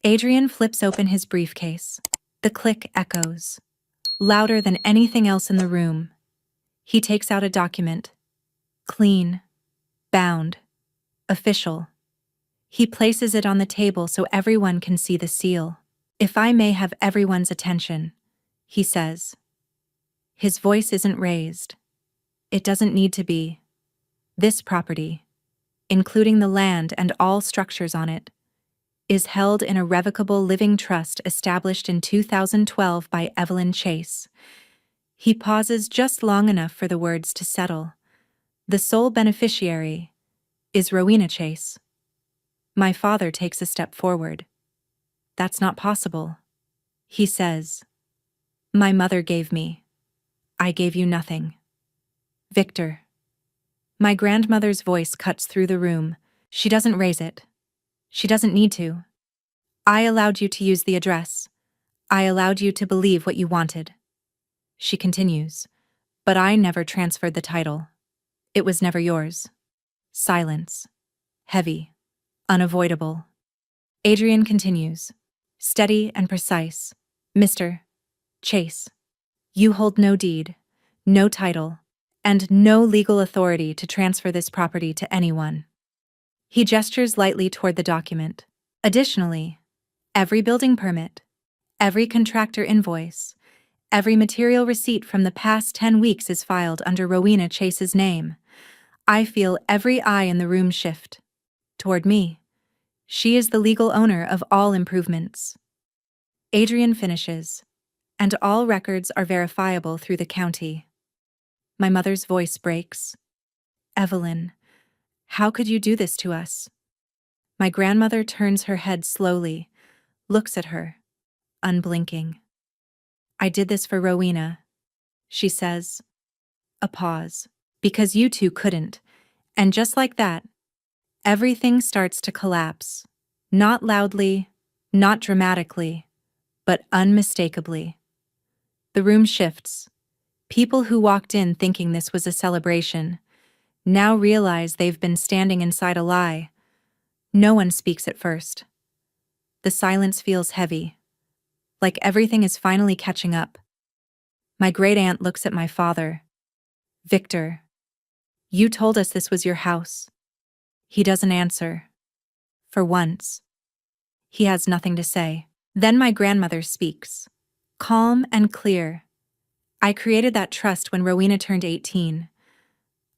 Adrian flips open his briefcase. The click echoes, louder than anything else in the room. He takes out a document. Clean. Bound. Official. He places it on the table so everyone can see the seal. If I may have everyone's attention, he says. His voice isn't raised. It doesn't need to be. This property, including the land and all structures on it, is held in a revocable living trust established in 2012 by Evelyn Chase. He pauses just long enough for the words to settle. The sole beneficiary is Rowena Chase. My father takes a step forward. That's not possible. He says, my mother gave me. I gave you nothing. Victor. My grandmother's voice cuts through the room. She doesn't raise it. She doesn't need to. I allowed you to use the address. I allowed you to believe what you wanted. She continues, but I never transferred the title. It was never yours. Silence. Heavy. Unavoidable. Adrian continues, steady and precise. Mr. Chase, you hold no deed, no title, and no legal authority to transfer this property to anyone. He gestures lightly toward the document. Additionally, every building permit, every contractor invoice, every material receipt from the past 10 weeks is filed under Rowena Chase's name. I feel every eye in the room shift. Toward me. She is the legal owner of all improvements. Adrian finishes, and all records are verifiable through the county. My mother's voice breaks. Evelyn, how could you do this to us? My grandmother turns her head slowly, looks at her, unblinking. I did this for Rowena, she says. A pause. Because you two couldn't. And just like that, everything starts to collapse. Not loudly, not dramatically, but unmistakably. The room shifts. People who walked in thinking this was a celebration now realize they've been standing inside a lie. No one speaks at first. The silence feels heavy, like everything is finally catching up. My great-aunt looks at my father. Victor, you told us this was your house. He doesn't answer. For once. He has nothing to say. Then my grandmother speaks. Calm and clear. I created that trust when Rowena turned 18.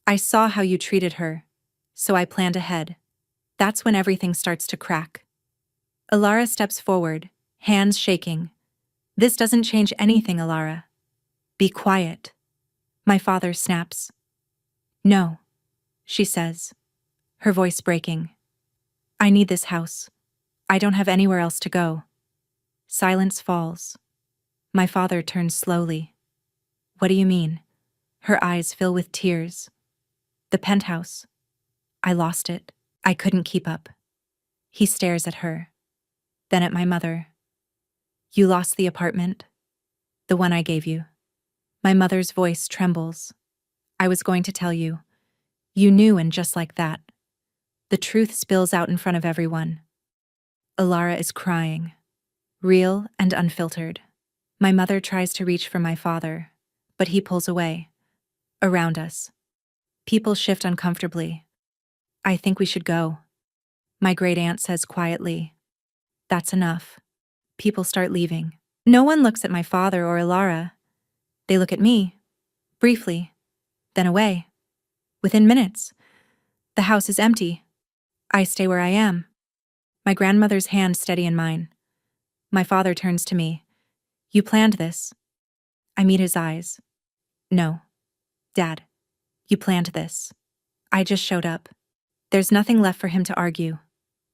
I saw how you treated her, so I planned ahead. That's when everything starts to crack. Alara steps forward, hands shaking. This doesn't change anything, Alara. Be quiet. My father snaps. No, she says, her voice breaking. I need this house. I don't have anywhere else to go. Silence falls. My father turns slowly. What do you mean? Her eyes fill with tears. The penthouse. I lost it. I couldn't keep up. He stares at her. Then at my mother. You lost the apartment? The one I gave you. My mother's voice trembles. I was going to tell you. You knew, and just like that. The truth spills out in front of everyone. Alara is crying. Real and unfiltered. My mother tries to reach for my father, but he pulls away. Around us. People shift uncomfortably. I think we should go. My great-aunt says quietly. That's enough. People start leaving. No one looks at my father or Alara. They look at me. Briefly. Then away. Within minutes. The house is empty. I stay where I am. My grandmother's hand steady in mine. My father turns to me. You planned this. I meet his eyes. No. Dad. You planned this. I just showed up. There's nothing left for him to argue.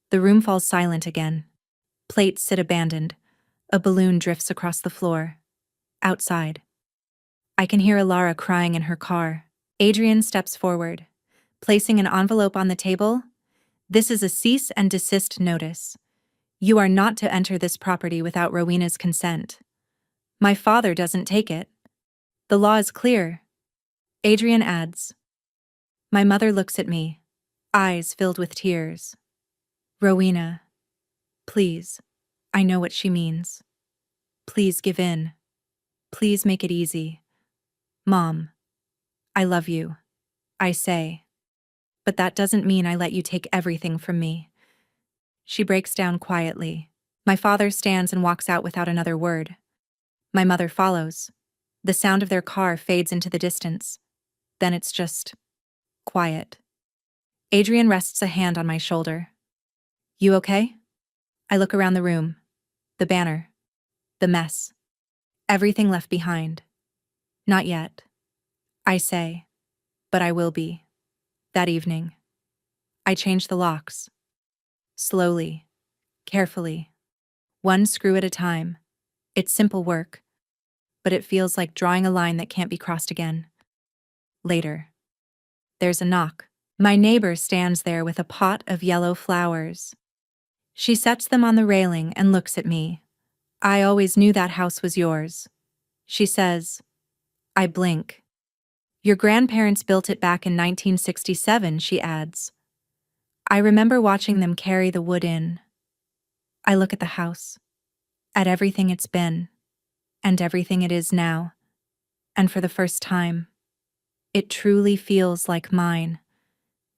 The room falls silent again. Plates sit abandoned. A balloon drifts across the floor. Outside. I can hear Alara crying in her car. Adrian steps forward, placing an envelope on the table. This is a cease and desist notice. You are not to enter this property without Rowena's consent. My father doesn't take it. The law is clear. Adrian adds. My mother looks at me, eyes filled with tears. Rowena, please. I know what she means. Please give in. Please make it easy. Mom, I love you, I say. But that doesn't mean I let you take everything from me. She breaks down quietly. My father stands and walks out without another word. My mother follows. The sound of their car fades into the distance. Then it's just quiet. Adrian rests a hand on my shoulder. You okay? I look around the room. The banner. The mess. Everything left behind. Not yet, I say. But I will be. That evening. I change the locks. Slowly. Carefully. One screw at a time. It's simple work. But it feels like drawing a line that can't be crossed again. Later. There's a knock. My neighbor stands there with a pot of yellow flowers. She sets them on the railing and looks at me. I always knew that house was yours. She says. I blink. Your grandparents built it back in 1967, she adds. I remember watching them carry the wood in. I look at the house, at everything it's been, and everything it is now, and for the first time, it truly feels like mine.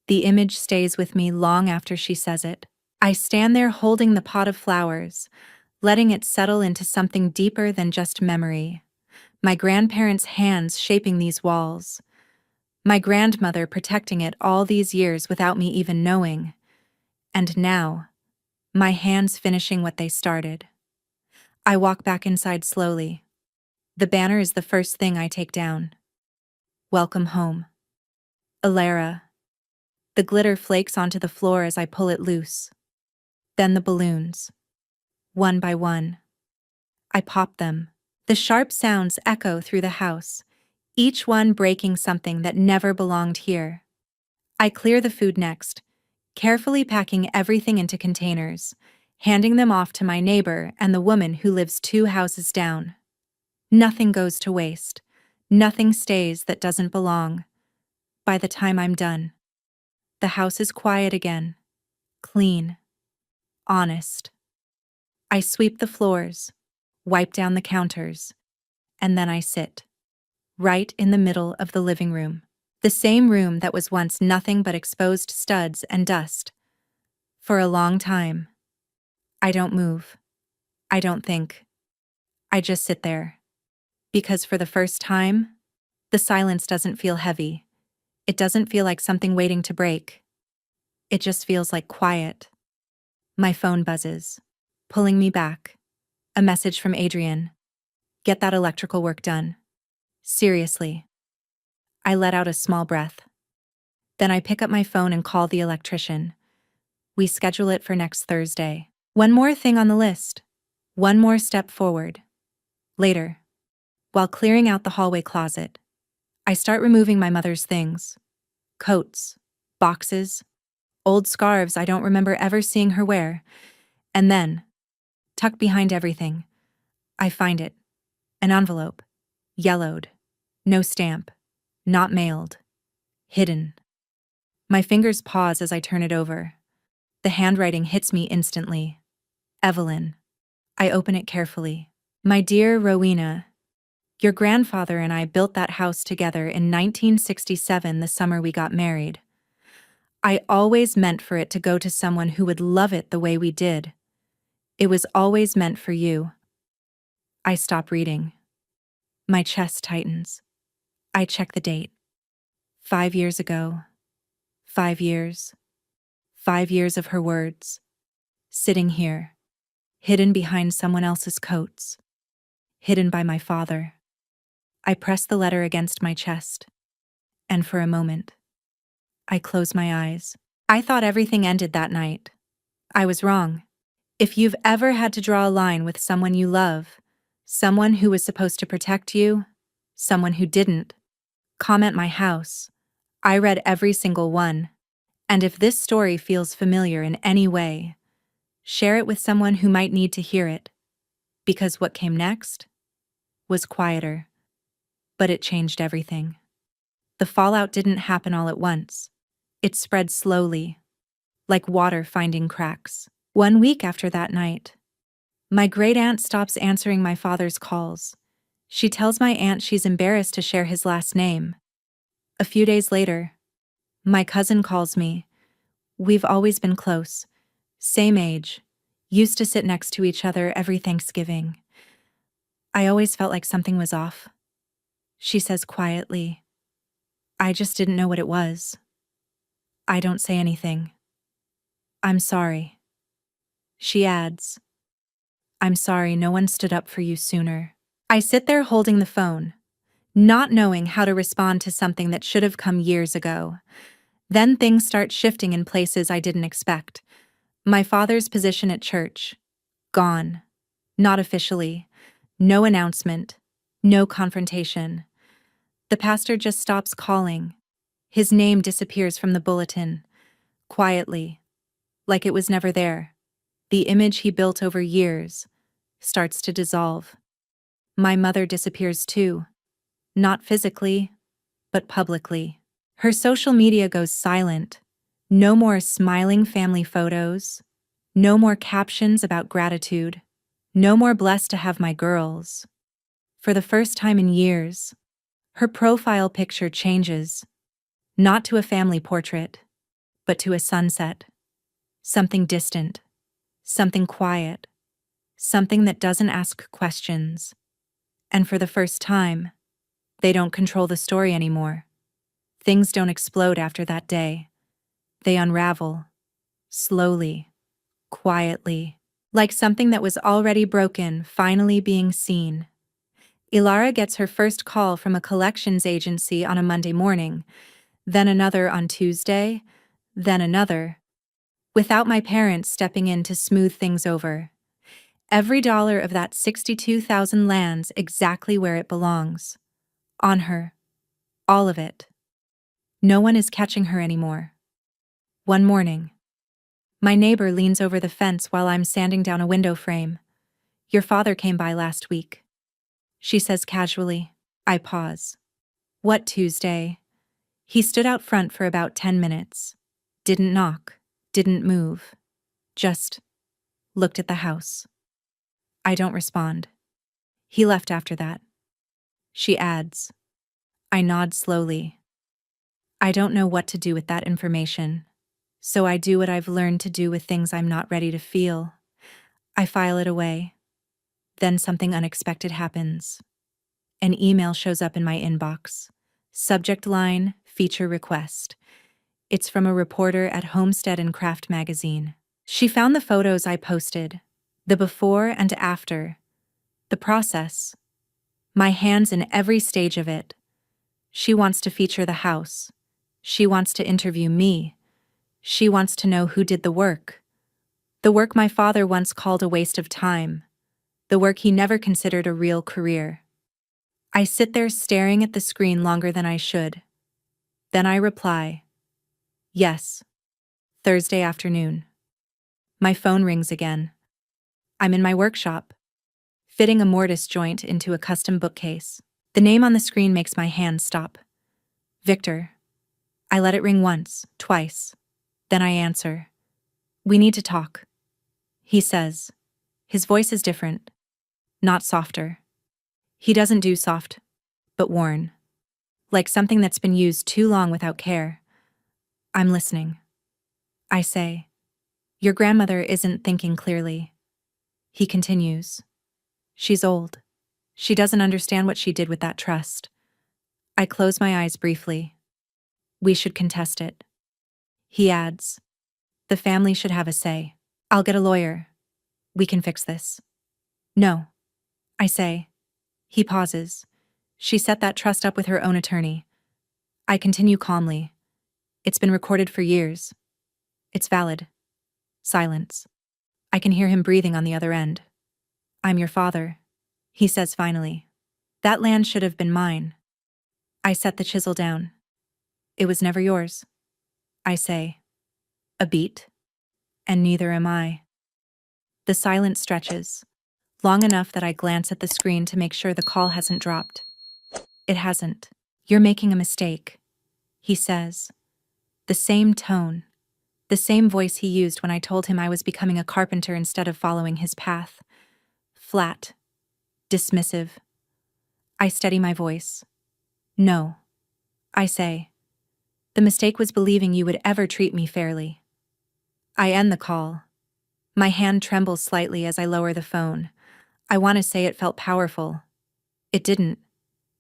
The image stays with me long after she says it. I stand there holding the pot of flowers, letting it settle into something deeper than just memory. My grandparents' hands shaping these walls. My grandmother protecting it all these years without me even knowing. And now, my hands finishing what they started. I walk back inside slowly. The banner is the first thing I take down. Welcome home. Alara. The glitter flakes onto the floor as I pull it loose. Then the balloons. One by one. I pop them. The sharp sounds echo through the house, each one breaking something that never belonged here. I clear the food next, carefully packing everything into containers, handing them off to my neighbor and the woman who lives 2 houses down. Nothing goes to waste. Nothing stays that doesn't belong. By the time I'm done, the house is quiet again, clean, honest. I sweep the floors, wipe down the counters, and then I sit, right in the middle of the living room. The same room that was once nothing but exposed studs and dust. For a long time. I don't move. I don't think. I just sit there. Because for the first time, the silence doesn't feel heavy. It doesn't feel like something waiting to break. It just feels like quiet. My phone buzzes, pulling me back. A message from Adrian. Get that electrical work done. Seriously. I let out a small breath. Then I pick up my phone and call the electrician. We schedule it for next Thursday. One more thing on the list. One more step forward. Later, while clearing out the hallway closet, I start removing my mother's things. Coats, boxes, old scarves I don't remember ever seeing her wear. And then, tucked behind everything, I find it. An envelope. Yellowed. No stamp. Not mailed. Hidden. My fingers pause as I turn it over. The handwriting hits me instantly. Evelyn. I open it carefully. My dear Rowena, your grandfather and I built that house together in 1967, the summer we got married. I always meant for it to go to someone who would love it the way we did. It was always meant for you. I stop reading. My chest tightens. I check the date. 5 years ago. 5 years. 5 years of her words. Sitting here. Hidden behind someone else's coats. Hidden by my father. I press the letter against my chest. And for a moment, I close my eyes. I thought everything ended that night. I was wrong. If you've ever had to draw a line with someone you love, someone who was supposed to protect you, someone who didn't, comment my house. I read every single one. And if this story feels familiar in any way, share it with someone who might need to hear it, because what came next was quieter, but it changed everything. The fallout didn't happen all at once. It spread slowly, like water finding cracks. 1 week after that night, my great-aunt stops answering my father's calls. She tells my aunt she's embarrassed to share his last name. A few days later, my cousin calls me. We've always been close. Same age. Used to sit next to each other every Thanksgiving. I always felt like something was off. She says quietly, I just didn't know what it was. I don't say anything. I'm sorry. She adds, I'm sorry no one stood up for you sooner. I sit there holding the phone, not knowing how to respond to something that should have come years ago. Then things start shifting in places I didn't expect. My father's position at church, gone. Not officially. No announcement. No confrontation. The pastor just stops calling. His name disappears from the bulletin, quietly, like it was never there. The image he built over years starts to dissolve. My mother disappears too. Not physically, but publicly. Her social media goes silent. No more smiling family photos. No more captions about gratitude. No more blessed to have my girls. For the first time in years, her profile picture changes. Not to a family portrait, but to a sunset. Something distant. Something quiet. Something that doesn't ask questions. And for the first time, they don't control the story anymore. Things don't explode after that day. They unravel. Slowly. Quietly. Like something that was already broken, finally being seen. Ilara gets her first call from a collections agency on a Monday morning, then another on Tuesday, then another. Without my parents stepping in to smooth things over. Every dollar of that $62,000 lands exactly where it belongs. On her. All of it. No one is catching her anymore. One morning, my neighbor leans over the fence while I'm sanding down a window frame. Your father came by last week. She says casually. I pause. What Tuesday? He stood out front for about 10 minutes. Didn't knock. Didn't move. Just looked at the house. I don't respond. He left after that. She adds. I nod slowly. I don't know what to do with that information. So I do what I've learned to do with things I'm not ready to feel. I file it away. Then something unexpected happens. An email shows up in my inbox. Subject line, feature request. It's from a reporter at Homestead and Craft magazine. She found the photos I posted, the before and after, the process, my hands in every stage of it. She wants to feature the house. She wants to interview me. She wants to know who did the work. The work my father once called a waste of time. The work he never considered a real career. I sit there staring at the screen longer than I should. Then I reply, yes, Thursday afternoon. My phone rings again. I'm in my workshop, fitting a mortise joint into a custom bookcase. The name on the screen makes my hand stop. Victor. I let it ring once, twice. Then I answer. We need to talk. He says. His voice is different, not softer. He doesn't do soft, but worn. Like something that's been used too long without care. I'm listening. I say, your grandmother isn't thinking clearly. He continues. She's old. She doesn't understand what she did with that trust. I close my eyes briefly. We should contest it. He adds, the family should have a say. I'll get a lawyer. We can fix this. No. I say. He pauses. She set that trust up with her own attorney. I continue calmly. It's been recorded for years. It's valid. Silence. I can hear him breathing on the other end. I'm your father, he says finally. That land should have been mine. I set the chisel down. It was never yours. I say. A beat. And neither am I. The silence stretches, long enough that I glance at the screen to make sure the call hasn't dropped. It hasn't. You're making a mistake, he says. The same tone, the same voice he used when I told him I was becoming a carpenter instead of following his path. Flat. Dismissive. I steady my voice. No. I say. The mistake was believing you would ever treat me fairly. I end the call. My hand trembles slightly as I lower the phone. I want to say it felt powerful. It didn't.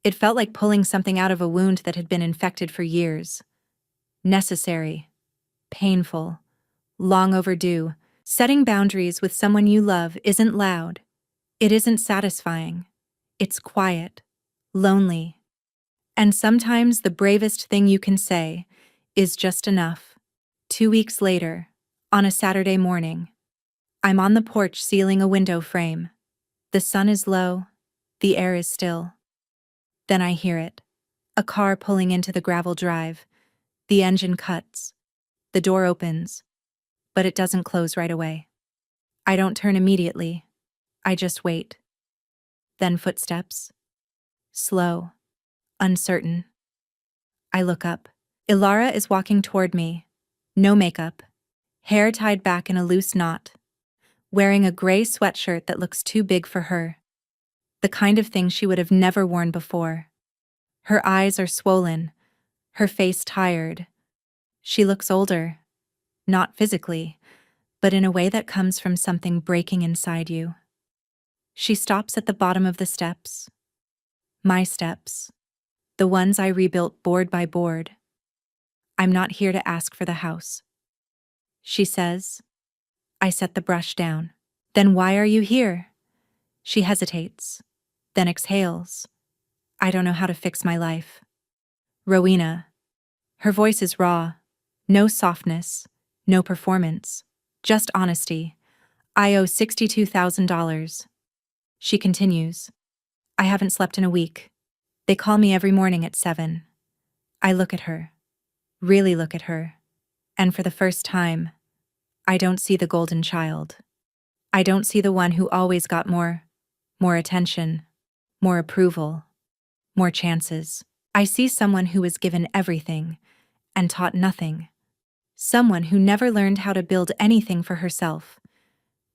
It felt like pulling something out of a wound that had been infected for years. Necessary. Painful. Long overdue. Setting boundaries with someone you love isn't loud. It isn't satisfying. It's quiet. Lonely. And sometimes the bravest thing you can say is just enough. 2 weeks later, on a Saturday morning, I'm on the porch sealing a window frame. The sun is low. The air is still. Then I hear it. A car pulling into the gravel drive. The engine cuts. The door opens. But it doesn't close right away. I don't turn immediately. I just wait. Then footsteps. Slow. Uncertain. I look up. Ilara is walking toward me. No makeup. Hair tied back in a loose knot. Wearing a gray sweatshirt that looks too big for her. The kind of thing she would have never worn before. Her eyes are swollen. Her face tired. She looks older. Not physically, but in a way that comes from something breaking inside you. She stops at the bottom of the steps. My steps. The ones I rebuilt board by board. I'm not here to ask for the house. She says. I set the brush down. Then why are you here? She hesitates, then exhales. I don't know how to fix my life. Rowena. Her voice is raw. No softness. No performance. Just honesty. I owe $62,000. She continues. I haven't slept in a week. They call me every morning at 7. I look at her. Really look at her. And for the first time, I don't see the golden child. I don't see the one who always got more attention, more approval, more chances. I see someone who was given everything and taught nothing. Someone who never learned how to build anything for herself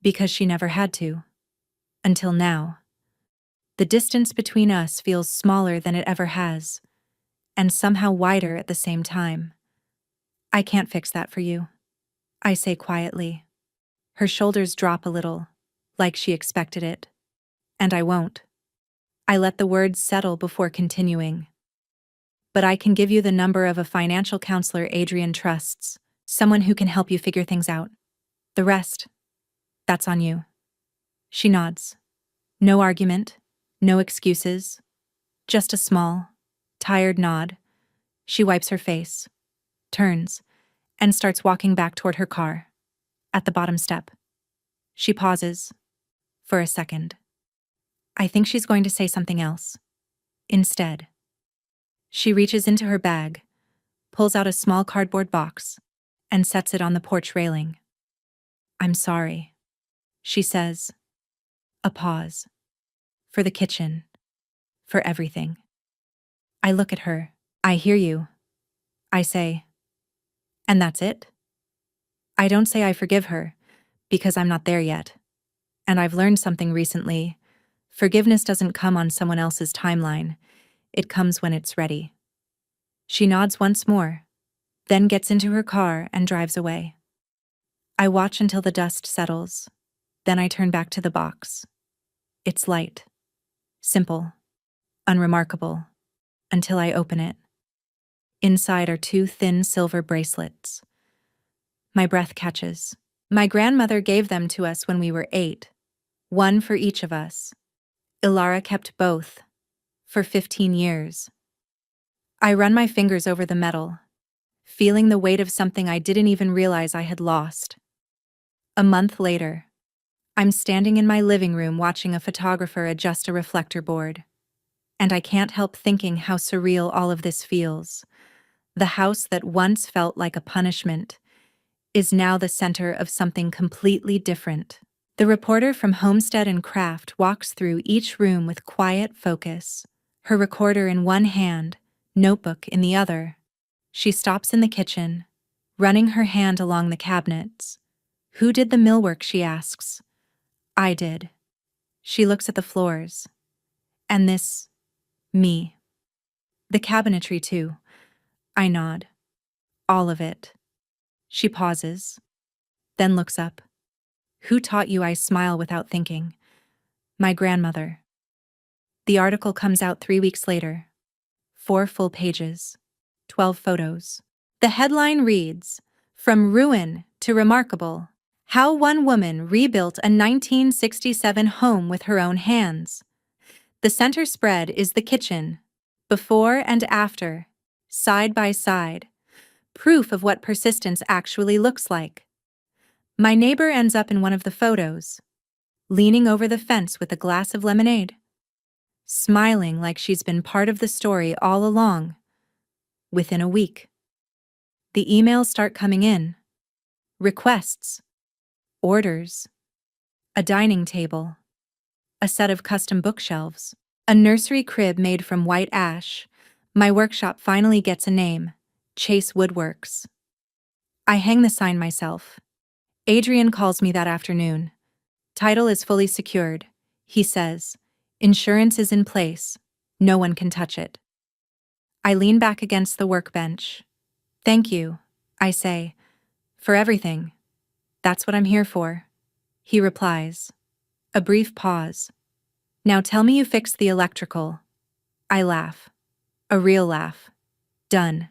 because she never had to. Until now. The distance between us feels smaller than it ever has, and somehow wider at the same time. I can't fix that for you, I say quietly. Her shoulders drop a little, like she expected it. And I won't. I let the words settle before continuing. But I can give you the number of a financial counselor Adrian trusts, someone who can help you figure things out. The rest, that's on you. She nods. No argument, no excuses, just a small, tired nod. She wipes her face, turns, and starts walking back toward her car. At the bottom step. She pauses. For a second. I think she's going to say something else. Instead. She reaches into her bag, pulls out a small cardboard box, and sets it on the porch railing. I'm sorry, she says. A pause. For the kitchen. For everything. I look at her. I hear you. I say. And that's it? I don't say I forgive her, because I'm not there yet. And I've learned something recently. Forgiveness doesn't come on someone else's timeline. It comes when it's ready. She nods once more, then gets into her car and drives away. I watch until the dust settles. Then I turn back to the box. It's light. Simple. Unremarkable. Until I open it. Inside are 2 thin silver bracelets. My breath catches. My grandmother gave them to us when we were 8. 1 for each of us. Ilara kept both. For 15 years. I run my fingers over the metal, feeling the weight of something I didn't even realize I had lost. A month later, I'm standing in my living room watching a photographer adjust a reflector board. And I can't help thinking how surreal all of this feels. The house that once felt like a punishment is now the center of something completely different. The reporter from Homestead and Craft walks through each room with quiet focus, her recorder in one hand, notebook in the other. She stops in the kitchen, running her hand along the cabinets. "Who did the millwork?" she asks. "I did." She looks at the floors. "And this, me. The cabinetry too." I nod. "All of it." She pauses, then looks up. "Who taught you?" I smile without thinking. "My grandmother." The article comes out 3 weeks later. 4 full pages. 12 photos. The headline reads, "From Ruin to Remarkable: How One Woman Rebuilt a 1967 Home with Her Own Hands." The center spread is the kitchen, before and after, side by side, proof of what persistence actually looks like. My neighbor ends up in one of the photos, leaning over the fence with a glass of lemonade, smiling like she's been part of the story all along. Within a week, the emails start coming in. Requests, orders, a dining table, a set of custom bookshelves, a nursery crib made from white ash. My workshop finally gets a name: Chase Woodworks. I hang the sign myself. Adrian calls me that afternoon. "Title is fully secured," he says. "Insurance is in place. No one can touch it." I lean back against the workbench. "Thank you," I say, "for everything. That's what I'm here for." He replies. A brief pause. "Now tell me you fixed the electrical." I laugh. A real laugh. "Done.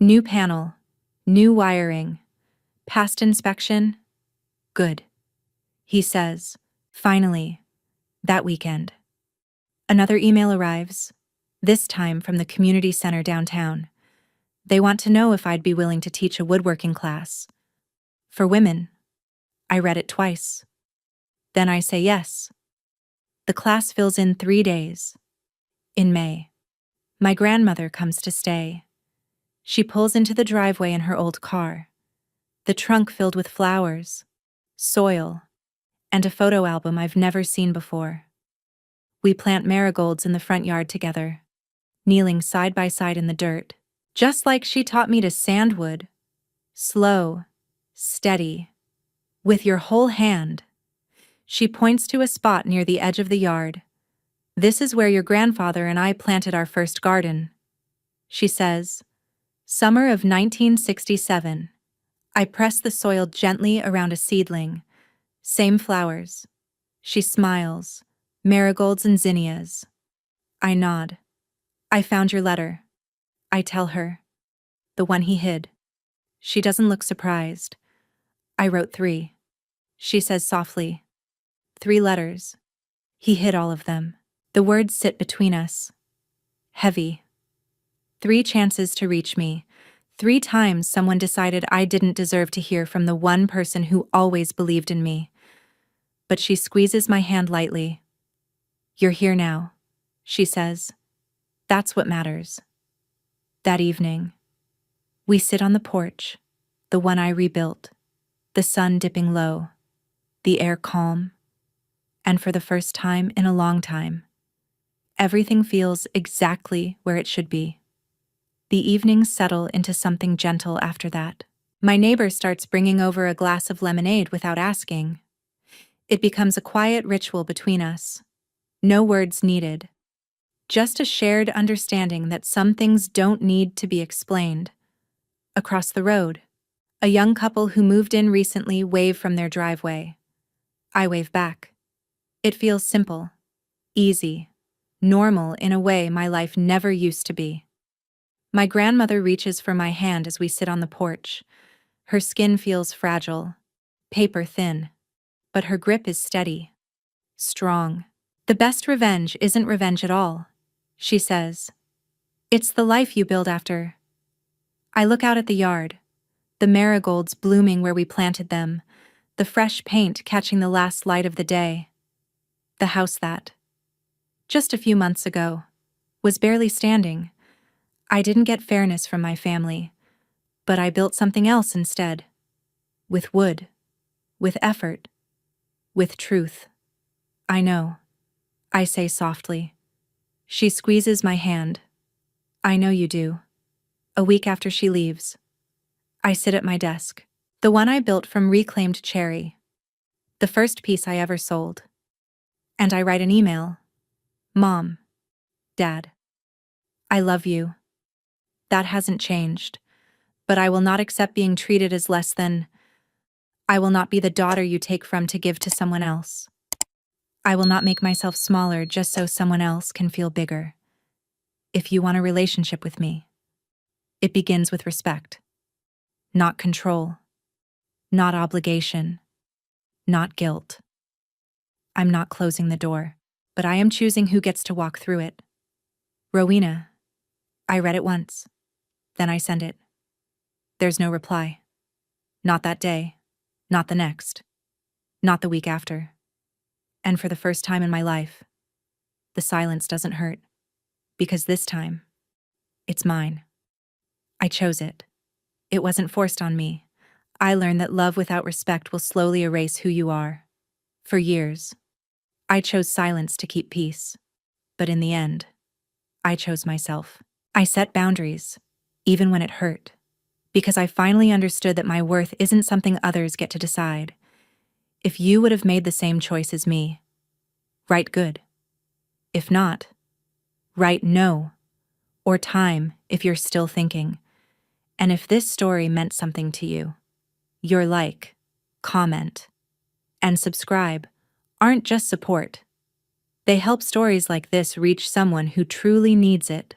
New panel. New wiring. Past inspection? Good." He says, "Finally, that weekend." Another email arrives, this time from the community center downtown. They want to know if I'd be willing to teach a woodworking class. For women. I read it twice. Then I say yes. The class fills in 3 days. In May. My grandmother comes to stay. She pulls into the driveway in her old car, the trunk filled with flowers, soil, and a photo album I've never seen before. We plant marigolds in the front yard together, kneeling side by side in the dirt, just like she taught me to sand wood. Slow, steady, with your whole hand. She points to a spot near the edge of the yard. "This is where your grandfather and I planted our first garden." She says, "Summer of 1967. I press the soil gently around a seedling. Same flowers." She smiles. "Marigolds and zinnias." I nod. "I found your letter." I tell her. "The one he hid." She doesn't look surprised. "I wrote 3. She says softly. "3 letters. He hid all of them." The words sit between us. Heavy. 3 chances to reach me. 3 times someone decided I didn't deserve to hear from the one person who always believed in me. But she squeezes my hand lightly. "You're here now," she says. "That's what matters." That evening, we sit on the porch, the one I rebuilt, the sun dipping low, the air calm, and for the first time in a long time, everything feels exactly where it should be. The evenings settle into something gentle after that. My neighbor starts bringing over a glass of lemonade without asking. It becomes a quiet ritual between us. No words needed. Just a shared understanding that some things don't need to be explained. Across the road, a young couple who moved in recently wave from their driveway. I wave back. It feels simple, easy, normal in a way my life never used to be. My grandmother reaches for my hand as we sit on the porch. Her skin feels fragile, paper thin, but her grip is steady, strong. "The best revenge isn't revenge at all," she says. "It's the life you build after." I look out at the yard, the marigolds blooming where we planted them, the fresh paint catching the last light of the day. The house that, just a few months ago, was barely standing. I didn't get fairness from my family, but I built something else instead. With wood. With effort. With truth. I know. I say softly. She squeezes my hand. I know you do. A week after she leaves. I sit at my desk. The one I built from reclaimed cherry. The first piece I ever sold. And I write an email. Mom. Dad. I love you. That hasn't changed. But I will not accept being treated as less than. I will not be the daughter you take from to give to someone else. I will not make myself smaller just so someone else can feel bigger. If you want a relationship with me, it begins with respect. Not control. Not obligation. Not guilt. I'm not closing the door, but I am choosing who gets to walk through it. Rowena. I read it once. Then I send it. There's no reply. Not that day. Not the next. Not the week after. And for the first time in my life, the silence doesn't hurt. Because this time, it's mine. I chose it. It wasn't forced on me. I learned that love without respect will slowly erase who you are. For years, I chose silence to keep peace. But in the end, I chose myself. I set boundaries, even when it hurt. Because I finally understood that my worth isn't something others get to decide. If you would have made the same choice as me, write good. If not, write no. Or time if you're still thinking. And if this story meant something to you, your like, comment, and subscribe aren't just support. They help stories like this reach someone who truly needs it.